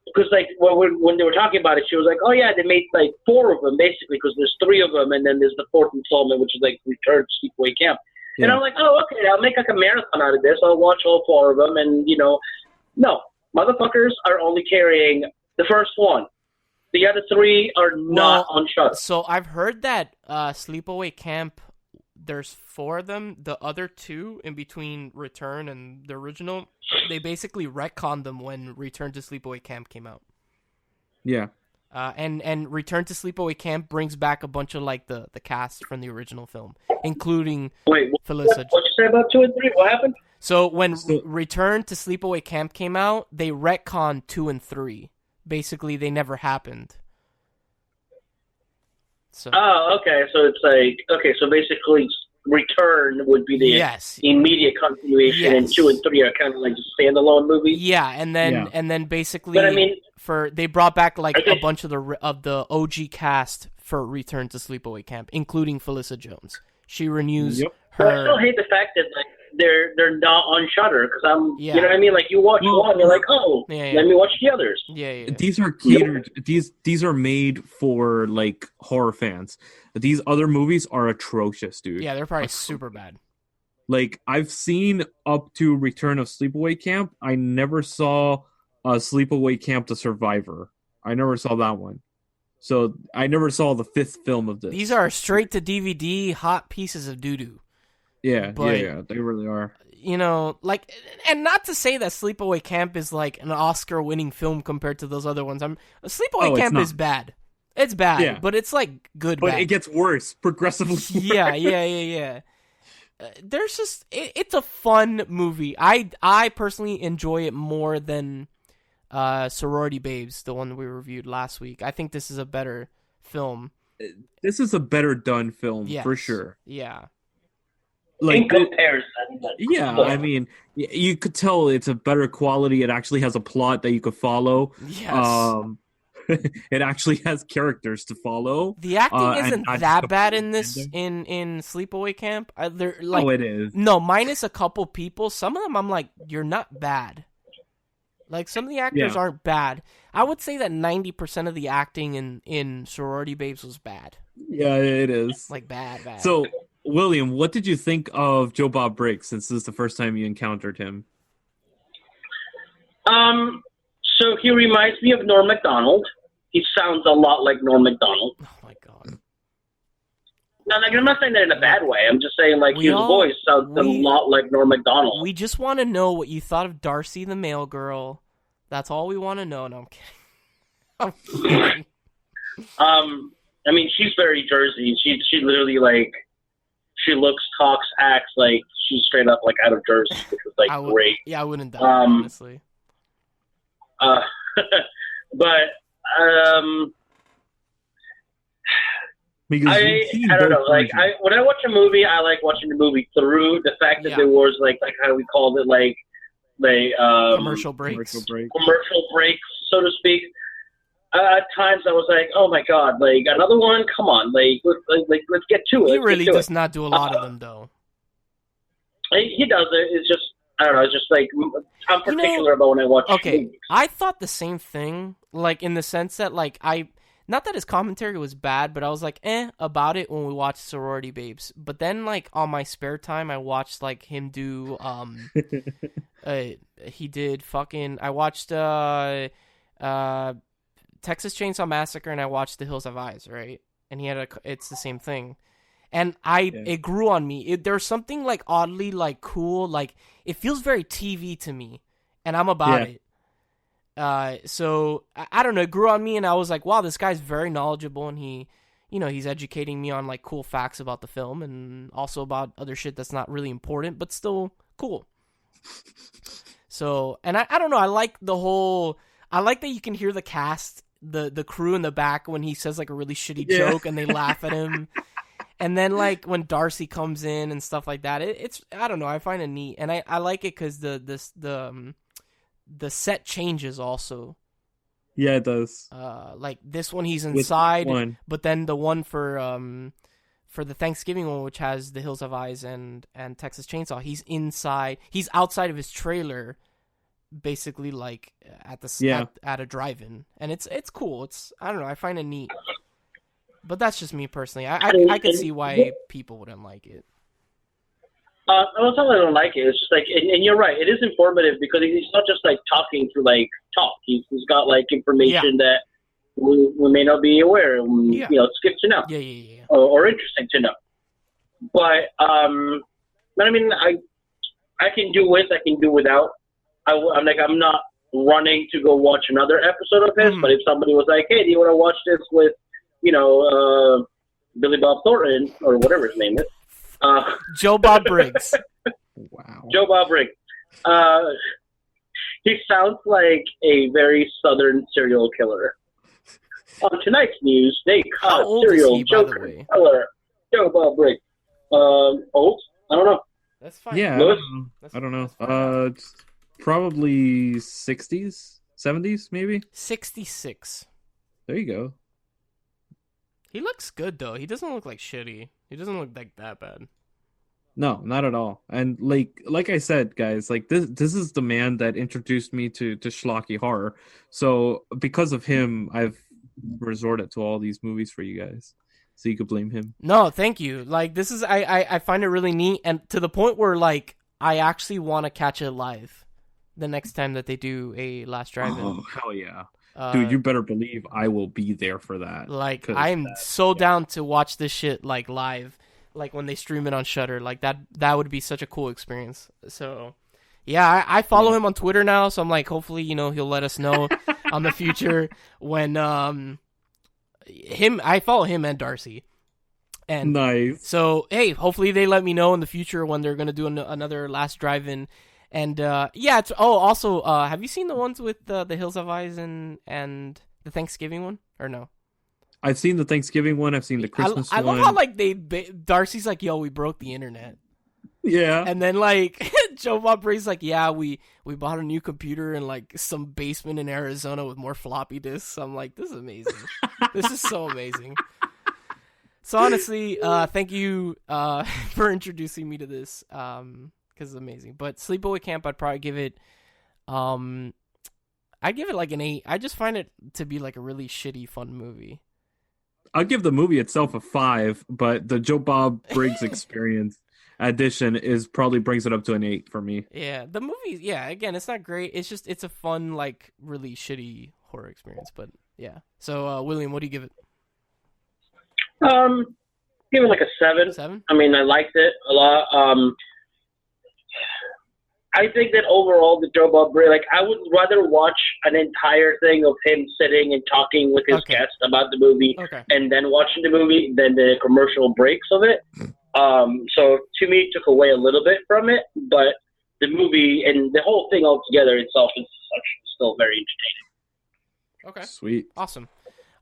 because like when they were talking about it, she was like, oh yeah, they made like 4 of them basically, because there's 3 of them, and then there's the 4th installment, which is like Return to Sleepaway Camp. Yeah. And I'm like, oh, okay, I'll make like a marathon out of this. I'll watch all 4 of them, and no. Motherfuckers are only carrying the first one. The other 3 are not on Shudder. So I've heard that Sleepaway Camp, there's 4 of them. The other 2 in between Return and the original, they basically retconned them when Return to Sleepaway Camp came out. Yeah. And Return to Sleepaway Camp brings back a bunch of like the cast from the original film, including Felissa. What'd you say about 2 and 3? What happened? So when Return to Sleepaway Camp came out, they retconned 2 and 3. Basically, they never happened. So. Oh, okay. So it's like, so basically Return would be the immediate continuation, and 2 and 3 are kind of like just standalone movies. Yeah, and then basically, but I mean, they brought back like a bunch of the OG cast for Return to Sleepaway Camp, including Felissa Jones. She renews her. But I still hate the fact that like they're not on Shudder, because you know what I mean. Like you watch one, you're like, let me watch the others. Yeah. These are catered. These are made for like horror fans. These other movies are atrocious, dude. Yeah, they're probably super bad. Like, I've seen up to Return of Sleepaway Camp. I never saw Sleepaway Camp: The Survivor. I never saw that one. So I never saw the 5th film of this. These are straight to DVD hot pieces of doo-doo. Yeah, yeah, they really are. You know, like, and not to say that Sleepaway Camp is like an Oscar-winning film compared to those other ones. Sleepaway Camp is bad. It's bad, but it's like good. But bad. It gets worse progressively. Yeah. There's just it's a fun movie. I personally enjoy it more than Sorority Babes, the one we reviewed last week. I think this is a better film. This is a better done film for sure. Yeah. Like, in comparison. Yeah, I mean, you could tell it's a better quality. It actually has a plot that you could follow. Yes. It actually has characters to follow. The acting isn't that bad in this this in Sleepaway Camp. They're it is. No, minus a couple people. Some of them I'm like, you're not bad. Like, some of the actors aren't bad. I would say that 90% of the acting in Sorority Babes was bad. Yeah, it is. Like, bad. So, William, what did you think of Joe Bob Briggs, since this is the first time you encountered him? So he reminds me of Norm Macdonald. He sounds a lot like Norm Macdonald. Oh, my God. No, like, I'm not saying that in a bad way. I'm just saying, like, his voice sounds a lot like Norm Macdonald. We just want to know what you thought of Darcy the mail girl. That's all we want to know. No, I'm kidding. I mean, she's very Jersey. She literally, like, she looks, talks, acts like she's straight up, like, out of Jersey, which was, like, great. Yeah, I wouldn't doubt it, honestly. But, I don't know. Like, when I watch a movie, I like watching the movie through. The fact that there was like how we called it, like commercial breaks, so to speak. At times, I was like, "Oh my god! Like another one? Come on! Let's get to it." He really does not do a lot of them, though. He does it. It's just I don't know. It's just like I'm particular about when I watch. Okay, movies. I thought the same thing. Like in the sense that like not that his commentary was bad, but I was like, about it when we watched Sorority Babes. But then, like, on my spare time, I watched, like, him do, he did fucking, I watched, Texas Chainsaw Massacre, and I watched The Hills Have Eyes, right? And he had it's the same thing. And it grew on me. There's something, like, oddly, like, cool, like, it feels very TV to me, and I'm about it. So I don't know, it grew on me, and I was like, wow, this guy's very knowledgeable, and he's educating me on like cool facts about the film and also about other shit that's not really important, but still cool. So, and I don't know, I like that you can hear the cast, the crew in the back when he says like a really shitty joke and they laugh at him. And then like when Darcy comes in and stuff like that, it's I don't know, I find it neat, and I like it because the set changes also. Yeah, it does. Like this one, he's inside, but then the one for the Thanksgiving one, which has The Hills Have Eyes and Texas Chainsaw, he's inside. He's outside of his trailer, basically like at a drive-in, and it's cool. I don't know. I find it neat, but that's just me personally. I can see why people wouldn't like it. It's not that I don't like it. It's just like, and you're right. It is informative because he's not just like talking to like talk. He's got like information that we may not be aware. You know, it's good to know. Yeah. Or interesting to know. But I mean, I can do with, I can do without. I'm not running to go watch another episode of his. But if somebody was like, "Hey, do you want to watch this with, Billy Bob Thornton or whatever his name is?" Joe Bob Briggs. Wow. Joe Bob Briggs. He sounds like a very southern serial killer. On tonight's news, they caught serial joker killer Joe Bob Briggs. Old? I don't know. That's fine. Yeah, I don't know. Probably 60s, 70s, maybe. 66. There you go. He looks good though. He doesn't look like shitty. He doesn't look like that bad. No, not at all. And like I said, guys, like this is the man that introduced me to schlocky horror. So because of him, I've resorted to all these movies for you guys. So you could blame him. No, thank you. Like this is I find it really neat, and to the point where like I actually want to catch it live the next time that they do a Last Drive-In. Oh, hell yeah. Dude, you better believe I will be there for that. Like, I'm so down to watch this shit, like, live. Like, when they stream it on Shudder. Like, that would be such a cool experience. So, yeah, I follow him on Twitter now, so I'm like, hopefully, he'll let us know on the future when, I follow him and Darcy. And nice. So, hey, hopefully they let me know in the future when they're going to do another Last Drive-In. And, also, have you seen the ones with the Hills Have Eyes and the Thanksgiving one, or no? I've seen the Thanksgiving one. I've seen the Christmas one. I love how, like, Darcy's like, yo, we broke the internet. Yeah. And then like Joe Bob Briggs like, yeah, we bought a new computer in like some basement in Arizona with more floppy disks. I'm like, this is amazing. This is so amazing. So honestly, thank you for introducing me to this, because it's amazing. But Sleepaway Camp, I'd probably give it, I'd give it like an 8. I just find it to be like a really shitty fun movie. I'll give the movie itself a 5, but the Joe Bob Briggs experience addition probably brings it up to an 8 for me. Yeah, the movie, yeah, again, it's not great. It's just, it's a fun, like, really shitty horror experience. But yeah. So, William, what do you give it? Give it like a 7. 7? I mean, I liked it a lot. I think that overall, the Joe Bob Briggs, like, I would rather watch an entire thing of him sitting and talking with his guest about the movie and then watching the movie than the commercial breaks of it. So to me, it took away a little bit from it, but the movie and the whole thing altogether itself is still very entertaining. Okay. Sweet. Awesome.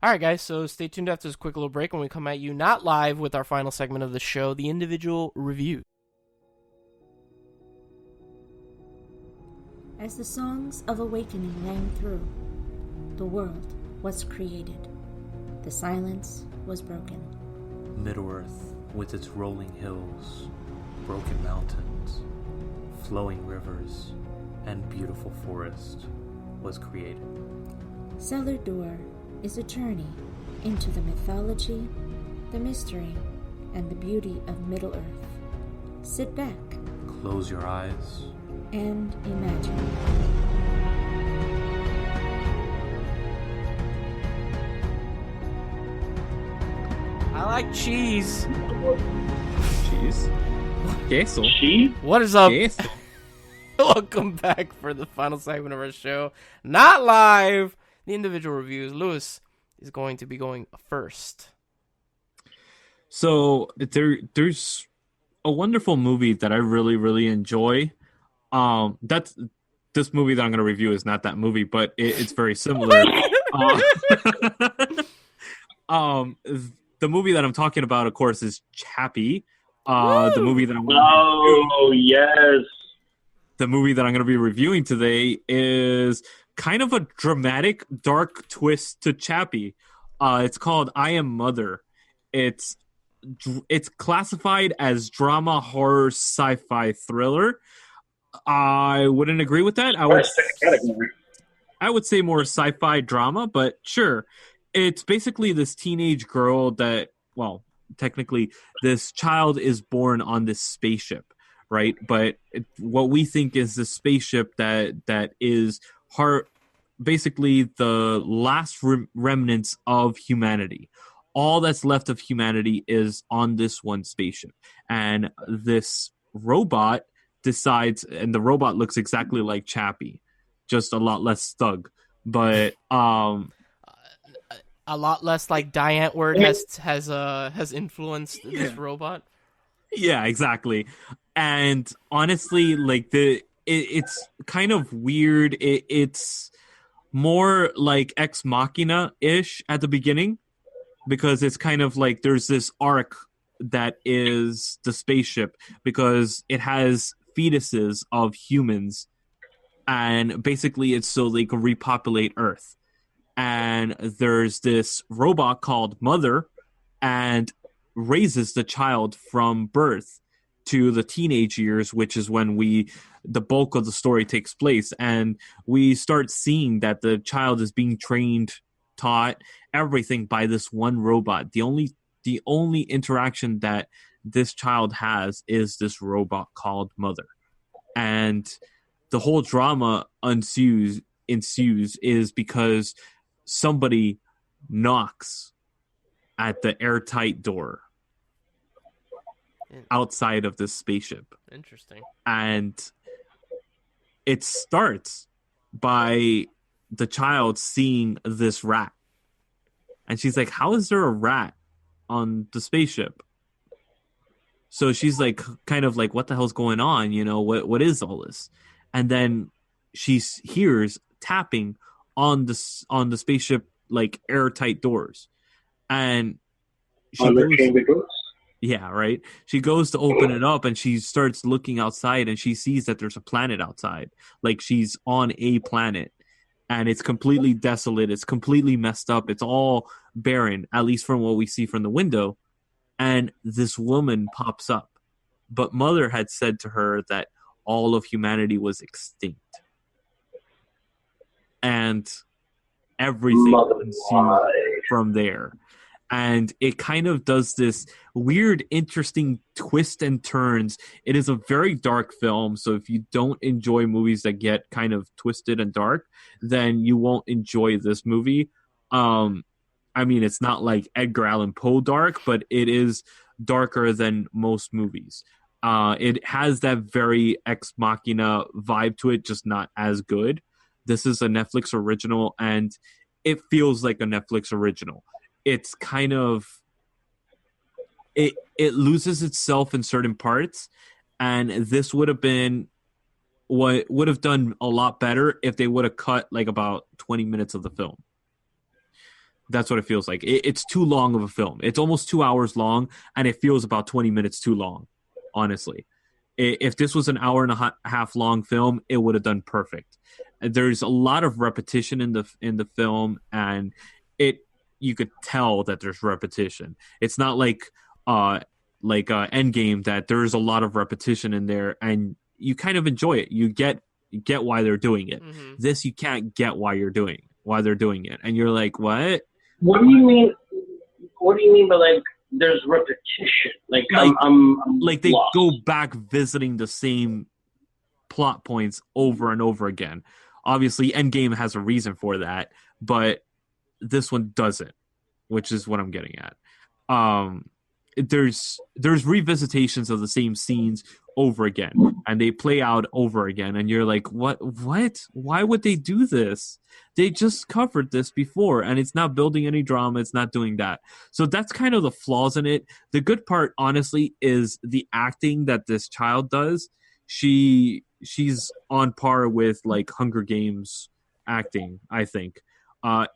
All right, guys, so stay tuned after this quick little break when we come at you, not live, with our final segment of the show, the individual review. As the songs of awakening rang through, the world was created. The silence was broken. Middle-earth, with its rolling hills, broken mountains, flowing rivers, and beautiful forest, was created. Cellar Door is a journey into the mythology, the mystery, and the beauty of Middle-earth. Sit back. Close your eyes. And imagine. I like cheese. Cheese? Queso. Cheese? What is up? Queso. Welcome back for the final segment of our show. Not live. The individual reviews. Luis is going to be going first. So there's a wonderful movie that I really, really enjoy. That's this movie that I'm going to review is not that movie, but it's very similar. The movie that I'm talking about, of course, is Chappie. The movie that I'm the movie that I'm going to be reviewing today is kind of a dramatic, dark twist to Chappie. It's called I Am Mother. It's classified as drama, horror, sci-fi thriller. I wouldn't agree with that. I would say more sci-fi drama, but sure. It's basically this teenage girl that, well, technically this child is born on this spaceship, right? But what we think is the spaceship that is basically the last remnants of humanity. All that's left of humanity is on this one spaceship. And this robot decides, and the robot looks exactly like Chappie, just a lot less thug. But a lot less like Die Antwoord has influenced this robot. Yeah, exactly. And honestly, like it's kind of weird. It's more like Ex Machina-ish at the beginning, because it's kind of like there's this arc that is the spaceship, because it has fetuses of humans, and basically it's so they can repopulate Earth. And there's this robot called Mother, and raises the child from birth to the teenage years, which is when the bulk of the story takes place. And we start seeing that the child is being trained, taught everything by this one robot. The only interaction that this child has is this robot called Mother. And the whole drama ensues is because somebody knocks at the airtight door outside of this spaceship. Interesting. And it starts by the child seeing this rat. And she's like, how is there a rat on the spaceship? So she's like, kind of like, what the hell's going on? You know, what is all this? And then she hears tapping on the spaceship, like airtight doors. And she goes, Yeah, right. She goes to open it up and she starts looking outside and she sees that there's a planet outside. Like she's on a planet and it's completely desolate. It's completely messed up. It's all barren, at least from what we see from the window. And this woman pops up. But Mother had said to her that all of humanity was extinct. And everything ensued from there. And it kind of does this weird, interesting twist and turns. It is a very dark film, so if you don't enjoy movies that get kind of twisted and dark, then you won't enjoy this movie. I mean, it's not like Edgar Allan Poe dark, but it is darker than most movies. It has that very Ex Machina vibe to it, just not as good. This is a Netflix original, and it feels like a Netflix original. It's kind of it loses itself in certain parts, and this would have been what would have done a lot better if they would have cut like about 20 minutes of the film. That's what it feels like. It's too long of a film. It's almost 2 hours long, and it feels about 20 minutes too long, honestly. If this was an hour and a half long film, it would have done perfect. There's a lot of repetition in the film, and you could tell that there's repetition. It's not like Endgame that there's a lot of repetition in there, and you kind of enjoy it. You get why they're doing it. Mm-hmm. This you can't get why they're doing it, and you're like, what? What do you mean? What do you mean by like there's repetition? Like I'm like they lost. Go back visiting the same plot points over and over again. Obviously, Endgame has a reason for that, but this one doesn't, which is what I'm getting at. There's revisitations of the same scenes over again, and they play out over again, and you're like, what? Why would they do this? They just covered this before, and it's not building any drama. It's not doing that. So that's kind of the flaws in it. The good part, honestly, is the acting that this child does. She's on par with like Hunger Games acting, I think.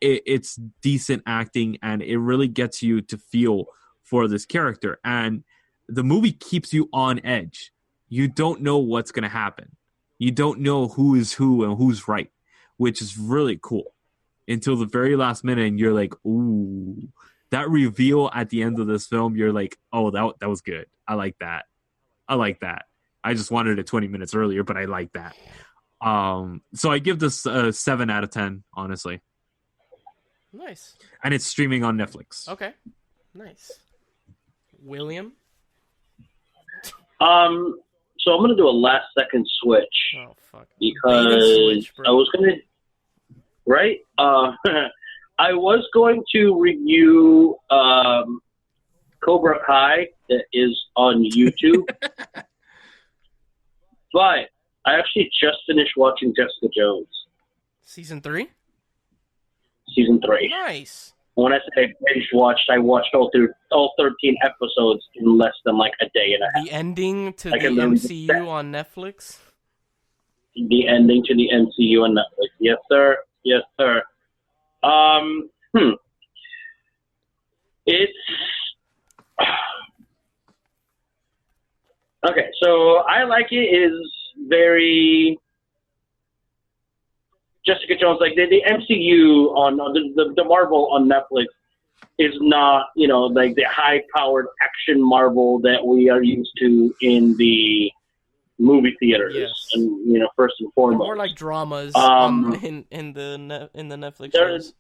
It's decent acting, and it really gets you to feel for this character. And the movie keeps you on edge. You don't know what's going to happen. You don't know who is who and who's right, which is really cool. Until the very last minute, and you're like, ooh. That reveal at the end of this film, you're like, oh, that was good. I like that. I just wanted it 20 minutes earlier, but I like that. So I give this a 7 out of 10, honestly. Nice. And it's streaming on Netflix. Okay. Nice. William? So I'm going to do a last second switch. Oh, fuck. Because switch, I was going to... Right? I was going to review Cobra Kai that is on YouTube. But I actually just finished watching Jessica Jones. Season 3? Season 3. Nice. When I say binge watched, I watched all 13 episodes in less than like a day and a half. The ending to the MCU on Netflix? The ending to the MCU on Netflix. Yes, sir. Yes, sir. It's... Okay, so I like it. It is very... Jessica Jones, like the MCU on the Marvel on Netflix is not, like the high-powered action Marvel that we are used to in the movie theaters. Yes. And first and foremost, more like dramas in the Netflix shows.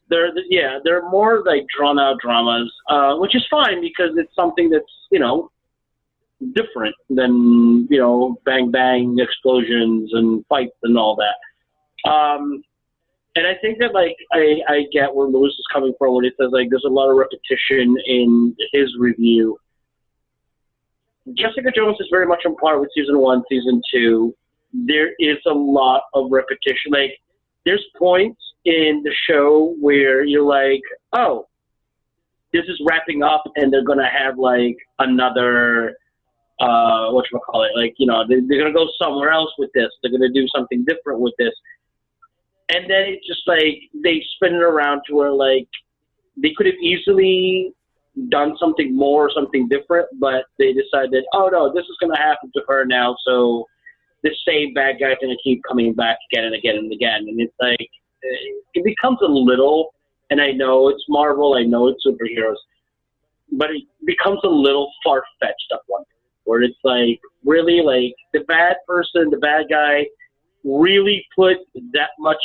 They're more like drawn-out dramas, which is fine because it's something that's different than bang bang explosions and fights and all that. And I think that I get where Luis is coming from when he says there's a lot of repetition in his review. Jessica Jones is very much on par with season 1, season 2. There is a lot of repetition. There's points in the show where you're like, oh, this is wrapping up and they're gonna have another whatchamacallit, they're gonna go somewhere else with this. They're gonna do something different with this. And then it's just they spin it around to where they could have easily done something more, something different, but they decided, oh no, this is going to happen to her now, so this same bad guy's going to keep coming back again and again and again. And it's like, it becomes a little, and I know it's Marvel, I know it's superheroes, but it becomes a little far-fetched at one point, where it's like, really, like, the bad person, the bad guy, really put that much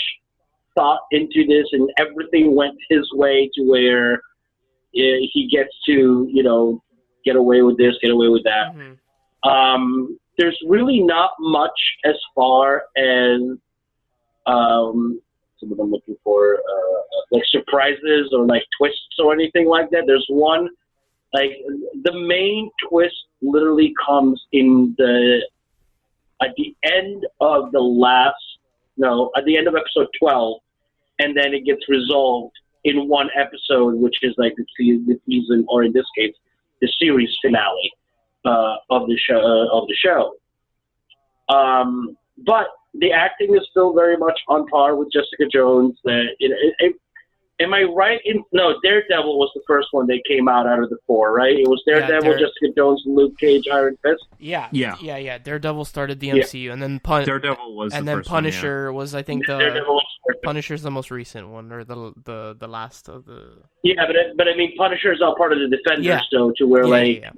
thought into this, and everything went his way to where he gets to, you know, get away with this, get away with that. Mm-hmm. There's really not much as far as what I'm looking for, like surprises or like twists or anything like that. There's one, like the main twist literally comes at the end of at the end of episode 12, and then it gets resolved in one episode, which is like the season, or in this case, the series finale of the show. But the acting is still very much on par with Jessica Jones. Am I right? Daredevil was the first one that came out of the four, right? It was Daredevil, Jessica Jones, Luke Cage, Iron Fist. Yeah. Daredevil started the MCU, and then Daredevil was, and then Punisher was, I think, Punisher's the most recent one, or the last of the. Yeah, but I mean, Punisher's all part of the Defenders, though, to where that's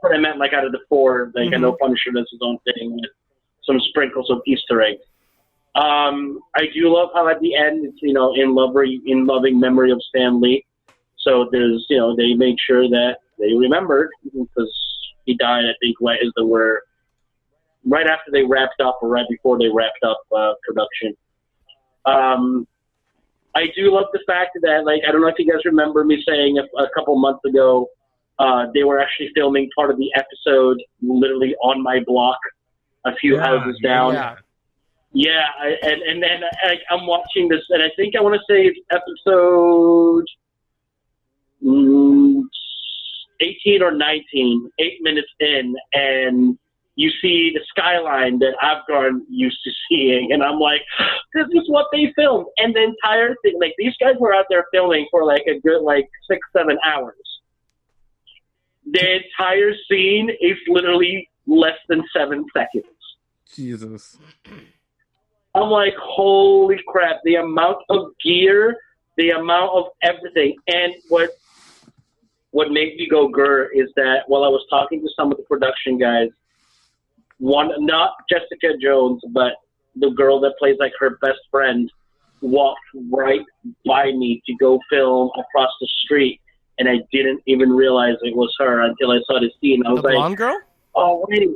what I meant. Like out of the four, like I know Punisher does his own thing with some sprinkles of Easter eggs. I do love how at the end it's, you know, in loving memory of Stan Lee. So there's, you know, they made sure that they remembered, because he died, I think, right after they wrapped up, or right before they wrapped up production. I do love the fact that, like, I don't know if you guys remember me saying a couple months ago, they were actually filming part of the episode literally on my block, a few houses down. Yeah, and then I'm watching this, and I think I want to say it's episode 18 or 19, 8 minutes in, and you see the skyline that I've grown used to seeing, and I'm like, this is what they filmed. And the entire thing, like, these guys were out there filming for like a good 6-7 hours. The entire scene is literally less than 7 seconds. Jesus. I'm like, holy crap, the amount of gear, the amount of everything. And what made me go grr is that while I was talking to some of the production guys, one, not Jessica Jones, but the girl that plays like her best friend, walked right by me to go film across the street, and I didn't even realize it was her until I saw the scene. I was the blonde girl? Oh, wait.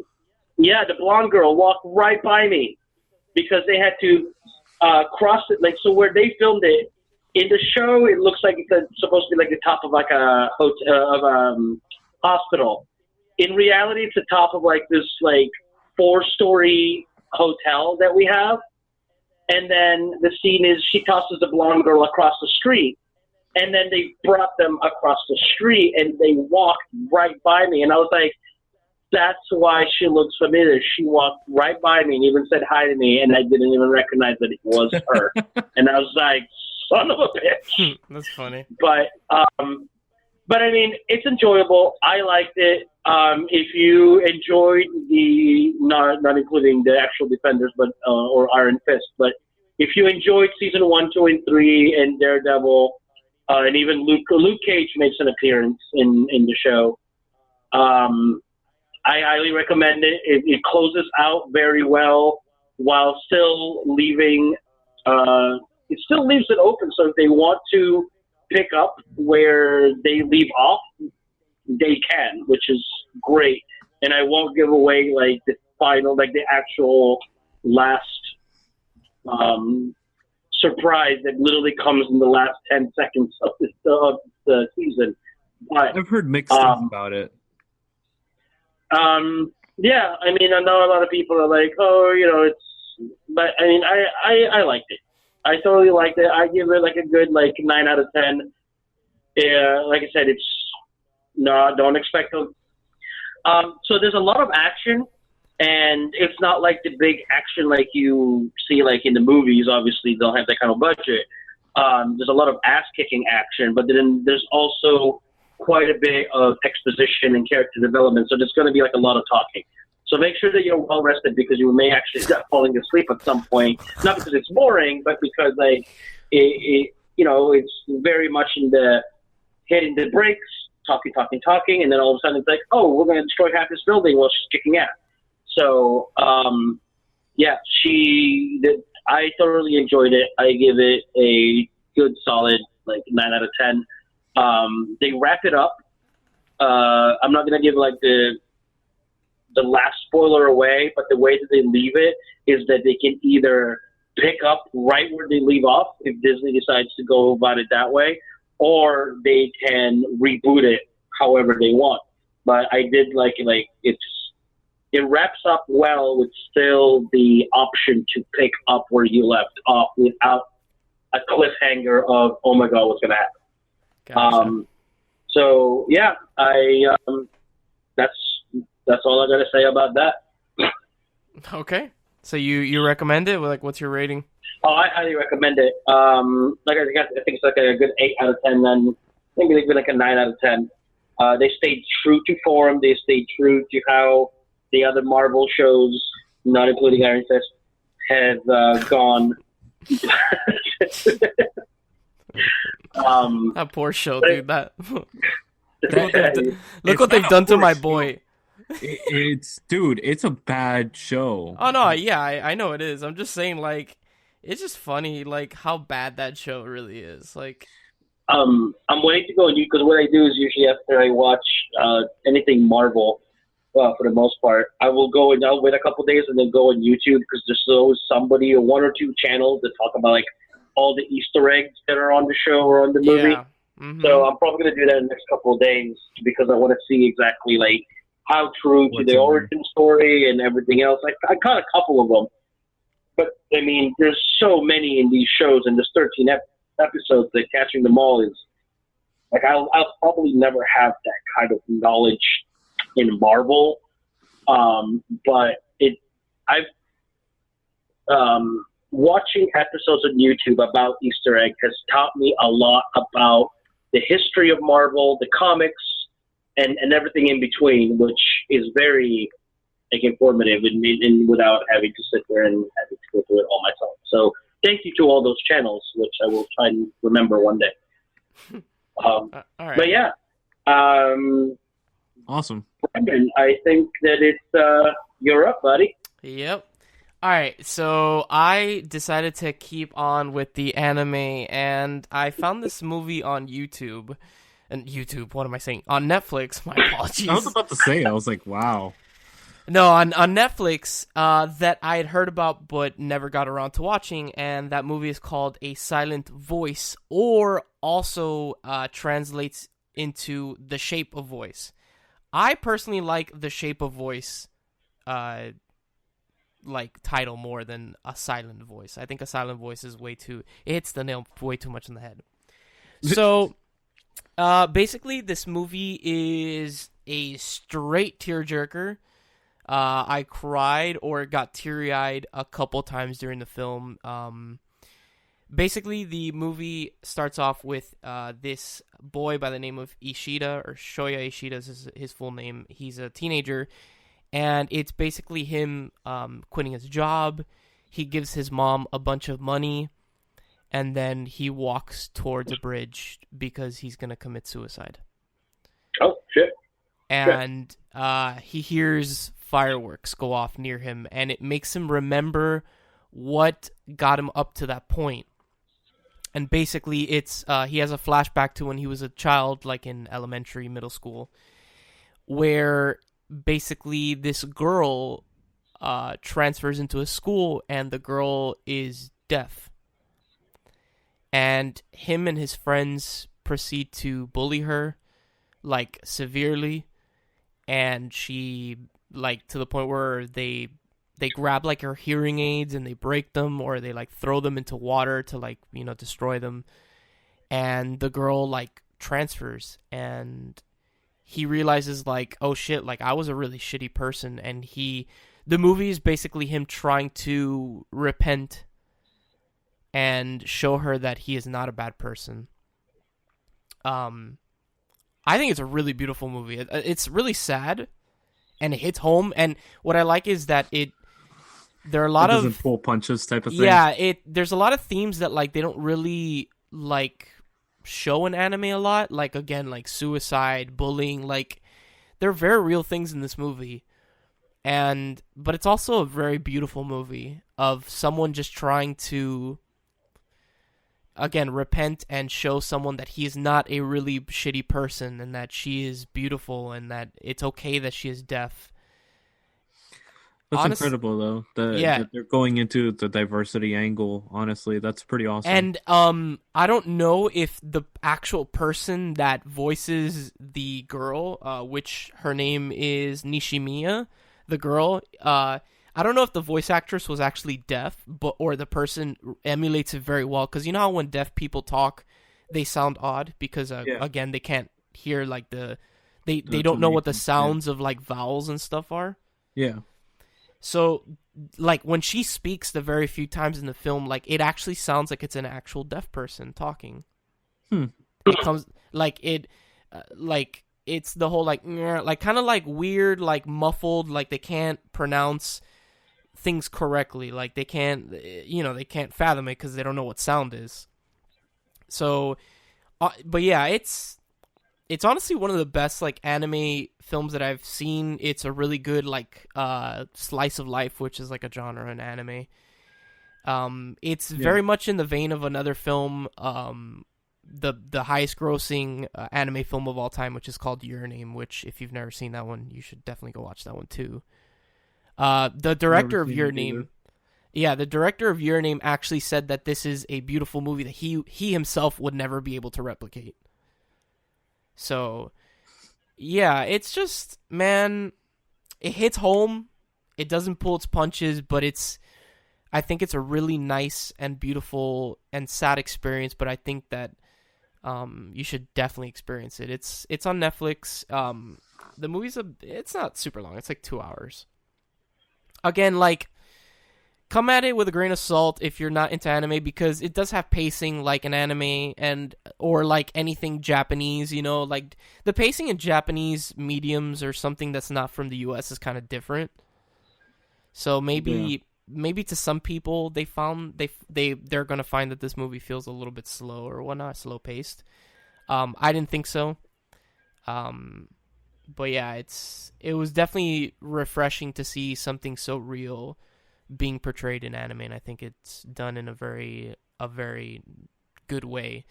Yeah, the blonde girl walked right by me, because they had to cross it. Like, so where they filmed it, in the show, it looks like it's supposed to be like the top of like a hospital. In reality, it's the top of like this 4-story hotel that we have. And then the scene is she tosses the blonde girl across the street. And then they brought them across the street, and they walked right by me. And I was like, that's why she looks familiar. She walked right by me and even said hi to me, and I didn't even recognize that it was her. And I was like, son of a bitch. That's funny. But I mean, it's enjoyable. I liked it. If you enjoyed not including the actual Defenders, but or Iron Fist, but if you enjoyed season 1, 2, and 3, and Daredevil, and even Luke Cage makes an appearance in the show, I highly recommend it. It closes out very well while still leaving. It still leaves it open, so if they want to pick up where they leave off, they can, which is great. And I won't give away the final, the actual last surprise that literally comes in the last 10 seconds of the season. But I've heard mixed things about it. Yeah, I mean, I know a lot of people are like, oh, but I mean, I liked it. I totally liked it. I give it a good 9 out of 10. Yeah, like I said, don't expect them. So there's a lot of action, and it's not like the big action like you see in the movies. Obviously, they'll have that kind of budget. There's a lot of ass-kicking action, but then there's also quite a bit of exposition and character development. So there's going to be like a lot of talking. So make sure that you're well rested because you may actually start falling asleep at some point. Not because it's boring, but because like it's very much in the hitting the brakes, talking, and then all of a sudden it's like, oh, we're going to destroy half this building while she's kicking ass. So I thoroughly enjoyed it. I give it a good solid like 9 out of 10. They wrap it up. I'm not going to give like the last spoiler away, but the way that they leave it is that they can either pick up right where they leave off if Disney decides to go about it that way, or they can reboot it however they want. But I did like it wraps up well with still the option to pick up where you left off without a cliffhanger of, oh my God, what's going to happen? Gotcha. So yeah, that's all I got to say about that. Okay. So you recommend it? Like, what's your rating? Oh, I highly recommend it. I think it's like a good 8 out of 10. Then I think it's like a 9 out of 10. They stayed true to form. They stayed true to how the other Marvel shows, not including Iron Fist, have gone. That poor show, dude. Look what they've done to my boy. It's a bad show. Oh no, yeah, I know it is. I'm just saying, like, it's just funny, like how bad that show really is. Like, I'm waiting to go on YouTube because what I do is usually after I watch anything Marvel, for the most part, I'll wait a couple days and then go on YouTube because there's always somebody or one or two channels that talk about like all the Easter eggs that are on the show or on the movie. Yeah. Mm-hmm. So I'm probably going to do that in the next couple of days because I want to see exactly like how true to the origin story and everything else. I caught a couple of them, but I mean, there's so many in these shows, and there's 13 episodes that catching them all is like I'll probably never have that kind of knowledge in Marvel, but watching episodes on YouTube about Easter egg has taught me a lot about the history of Marvel, the comics, and everything in between, which is very like informative and without having to sit there and having to go through it all myself. So thank you to all those channels, which I will try and remember one day. All right. But yeah, awesome. Branden, I think that it's you're up, buddy. Yep. All right, so I decided to keep on with the anime, and I found this movie on YouTube. And YouTube, what am I saying? On Netflix, my apologies. I was about to say, I was like, wow. No, on Netflix, that I had heard about but never got around to watching, and that movie is called A Silent Voice, or also translates into The Shape of Voice. I personally like The Shape of Voice like title more than A Silent Voice. I think A Silent Voice is it hits the nail way too much in the head. So basically this movie is a straight tearjerker. I cried or got teary-eyed a couple times during the film. Basically the movie starts off with this boy by the name of Ishida, or Shoya Ishida is his full name. He's a teenager. And it's basically him quitting his job. He gives his mom a bunch of money, and then he walks towards a bridge because he's going to commit suicide. Oh, shit. And he hears fireworks go off near him, and it makes him remember what got him up to that point. And basically, it's he has a flashback to when he was a child, like in elementary, middle school, where basically this girl transfers into a school, and the girl is deaf. And him and his friends proceed to bully her, like, severely. And she, like, to the point where they grab, like, her hearing aids and they break them, or they, like, throw them into water to, like, you know, destroy them. And the girl, like, transfers, and he realizes, like, oh shit, like, I was a really shitty person. And the movie is basically him trying to repent and show her that he is not a bad person. I think it's a really beautiful movie. It's really sad, and it hits home. And what I like is that there are a lot it of doesn't pull punches type of thing. Yeah, there's a lot of themes that like they don't really like show in anime a lot. Like again, like suicide, bullying. Like they're very real things in this movie, but it's also a very beautiful movie of someone just trying to, again, repent and show someone that he is not a really shitty person and that she is beautiful and that it's okay that she is deaf. That's incredible, though. That they're going into the diversity angle. Honestly, that's pretty awesome. And I don't know if the actual person that voices the girl, which her name is Nishimiya, the girl, I don't know if the voice actress was actually deaf, or the person emulates it very well. Because you know how when deaf people talk, they sound odd because again they can't hear like they don't know what the sounds of like vowels and stuff are. Yeah. So like when she speaks the very few times in the film, like it actually sounds like it's an actual deaf person talking. It comes like it's the whole like kind of like weird, like muffled, like they can't pronounce things correctly, like they can't fathom it because they don't know what sound is. So but yeah, it's honestly one of the best like anime films that I've seen. It's a really good like slice of life, which is like a genre in anime. It's very much in the vein of another film, the highest grossing anime film of all time, which is called Your Name, which if you've never seen that one, you should definitely go watch that one too. The director of Your Name, the director of Your Name actually said that this is a beautiful movie that he himself would never be able to replicate. So, yeah, it's just, man, it hits home. It doesn't pull its punches, but I think it's a really nice and beautiful and sad experience, but I think that you should definitely experience it. It's on Netflix. The movie's it's not super long. It's like 2 hours. Again, like, come at it with a grain of salt if you're not into anime, because it does have pacing like an anime or like anything Japanese, you know, like the pacing in Japanese mediums or something that's not from the US is kind of different. So maybe to some people they're going to find that this movie feels a little bit slow or whatnot, slow paced. I didn't think so. But yeah, it was definitely refreshing to see something so real being portrayed in anime, and I think it's done in a very good way.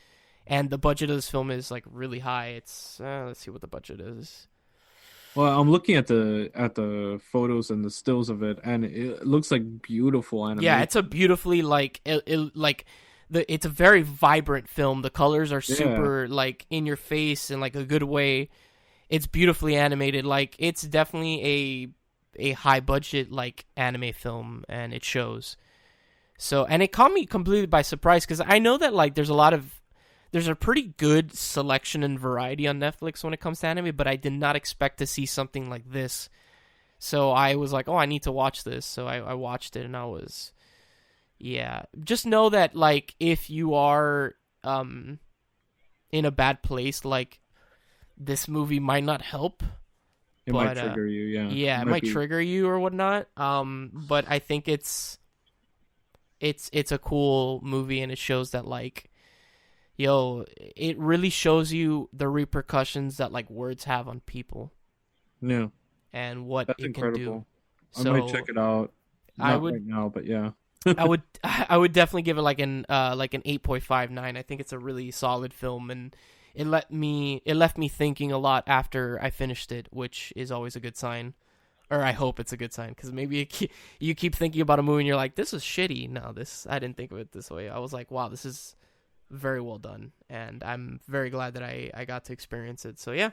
And the budget of this film is like really high. It's let's see what the budget is. Well, I'm looking at the photos and the stills of it, and it looks like beautiful animation. Yeah, it's a beautifully it's a very vibrant film. The colors are super like in your face in like a good way. It's beautifully animated. Like it's definitely a high budget like anime film, and it shows. So, and it caught me completely by surprise because I know that like there's a pretty good selection and variety on Netflix when it comes to anime, but I did not expect to see something like this. So I was like, oh, I need to watch this. So I watched it, and I was, just know that like if you are in a bad place, like this movie might not help. It might trigger you, Yeah, it might trigger you or whatnot. But I think it's a cool movie, and it shows that like, it really shows you the repercussions that like words have on people. Yeah. And what That's it incredible. Can do. I might check it out. Not right now, but yeah. I would definitely give it like an 8.59. I think it's a really solid film, and it left me thinking a lot after I finished it, which is always a good sign. Or I hope it's a good sign, because maybe you keep thinking about a movie and you're like, this is shitty. No, I didn't think of it this way. I was like, wow, this is very well done, and I'm very glad that I got to experience it. So yeah,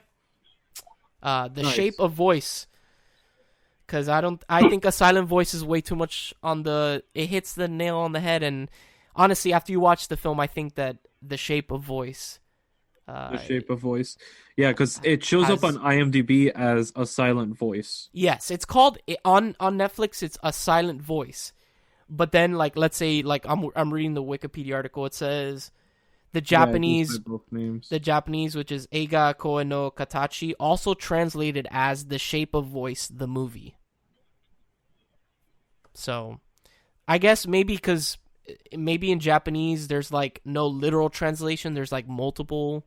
Nice. Shape of Voice, because I think A Silent Voice is way too much it hits the nail on the head. And honestly, after you watch the film, I think that The Shape of Voice. The Shape of Voice. Yeah, because it shows up on IMDb as A Silent Voice. Yes, it's called, on Netflix, it's A Silent Voice. But then, like, let's say, like, I'm reading the Wikipedia article, it says, The Japanese, which is Eiga Koe no Katachi, also translated as The Shape of Voice, the movie. So, I guess maybe in Japanese there's like no literal translation. There's like multiple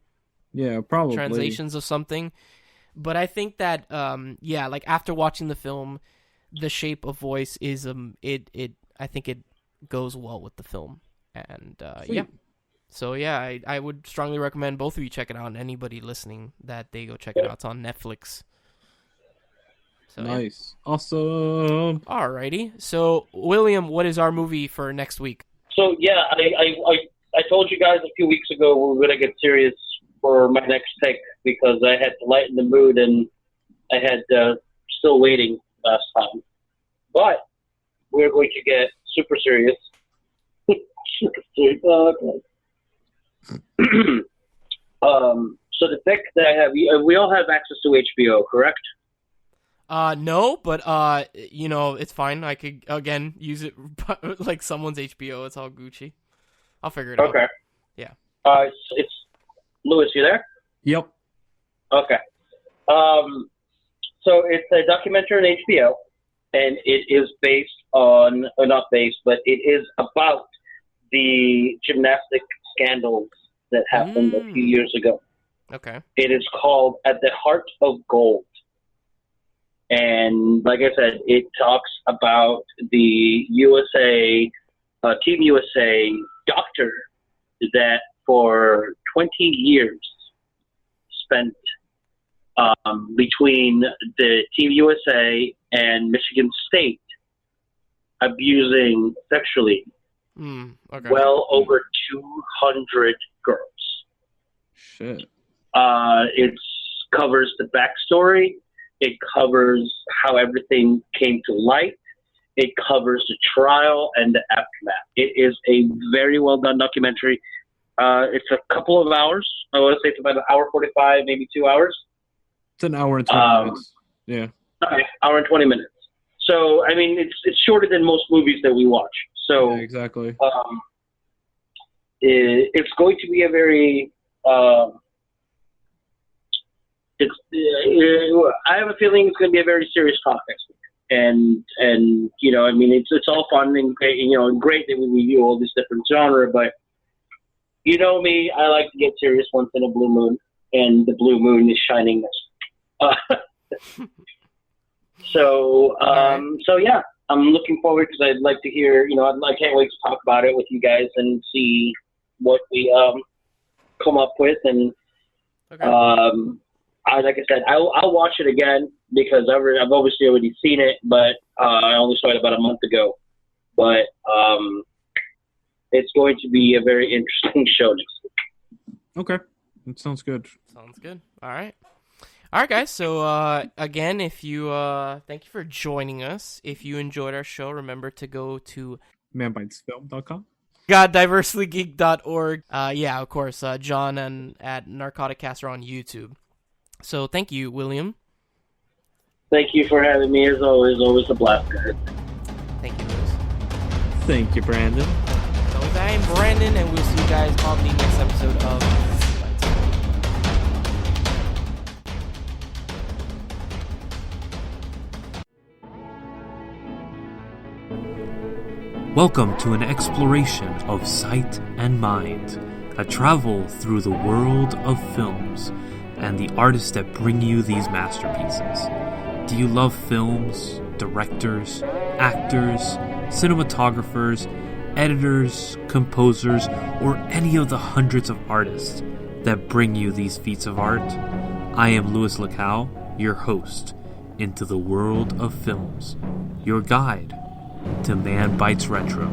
probably translations of something. But I think that like after watching the film, The Shape of Voice is I think it goes well with the film. And So I would strongly recommend both of you check it out, and anybody listening that they go check it out. It's on Netflix. So, nice. Awesome. Alrighty. So, William, what is our movie for next week? So, I told you guys a few weeks ago we were going to get serious for my next pick because I had to lighten the mood and I had still waiting last time. But we're going to get super serious. Super serious. So the pick that I have, we all have access to HBO, correct? No, but it's fine. I could again use it like someone's HBO. It's all Gucci. I'll figure it out. Okay. Yeah. It's Luis. You there? Yep. Okay. So it's a documentary on HBO, and it is based on, or not based, but it is about the gymnastic scandals that happened a few years ago. Okay. It is called At the Heart of Gold. And like I said, it talks about the USA, Team USA doctor that for 20 years spent between the Team USA and Michigan State abusing sexually well over 200 girls. Shit. It covers the backstory. It covers how everything came to light. It covers the trial and the aftermath. It is a very well done documentary. It's a couple of hours. I want to say it's about an hour 45, maybe 2 hours. It's an hour and 20 minutes. Yeah. Okay, hour and 20 minutes. So, I mean, it's shorter than most movies that we watch. So, yeah, exactly. It's going to be a very I have a feeling it's going to be a very serious talk next week. And I mean, it's all fun and great, and great that we review all this different genre, but you know me, I like to get serious once in a blue moon, and the blue moon is shining this week. So yeah, I'm looking forward because I'd like to hear, I can't wait to talk about it with you guys and see what we come up with. And like I said, I'll watch it again because I've obviously already seen it, but I only saw it about a month ago. But it's going to be a very interesting show next week. Okay, that sounds good. Sounds good. All right, guys. So again, if you thank you for joining us. If you enjoyed our show, remember to go to Manbitesfilm.com. diverselygeek.org. Of course, John and at Narcoticast are on YouTube. So thank you, William. Thank you for having me. As always a blast, guys. Thank you, Luis. Thank you, Brandon. So I'm Brandon, and we'll see you guys on the next episode of Welcome to an exploration of sight and mind, a travel through the world of films and the artists that bring you these masterpieces. Do you love films, directors, actors, cinematographers, editors, composers, or any of the hundreds of artists that bring you these feats of art? I am Luis Lacau, your host into the world of films, your guide to Man Bites Retro.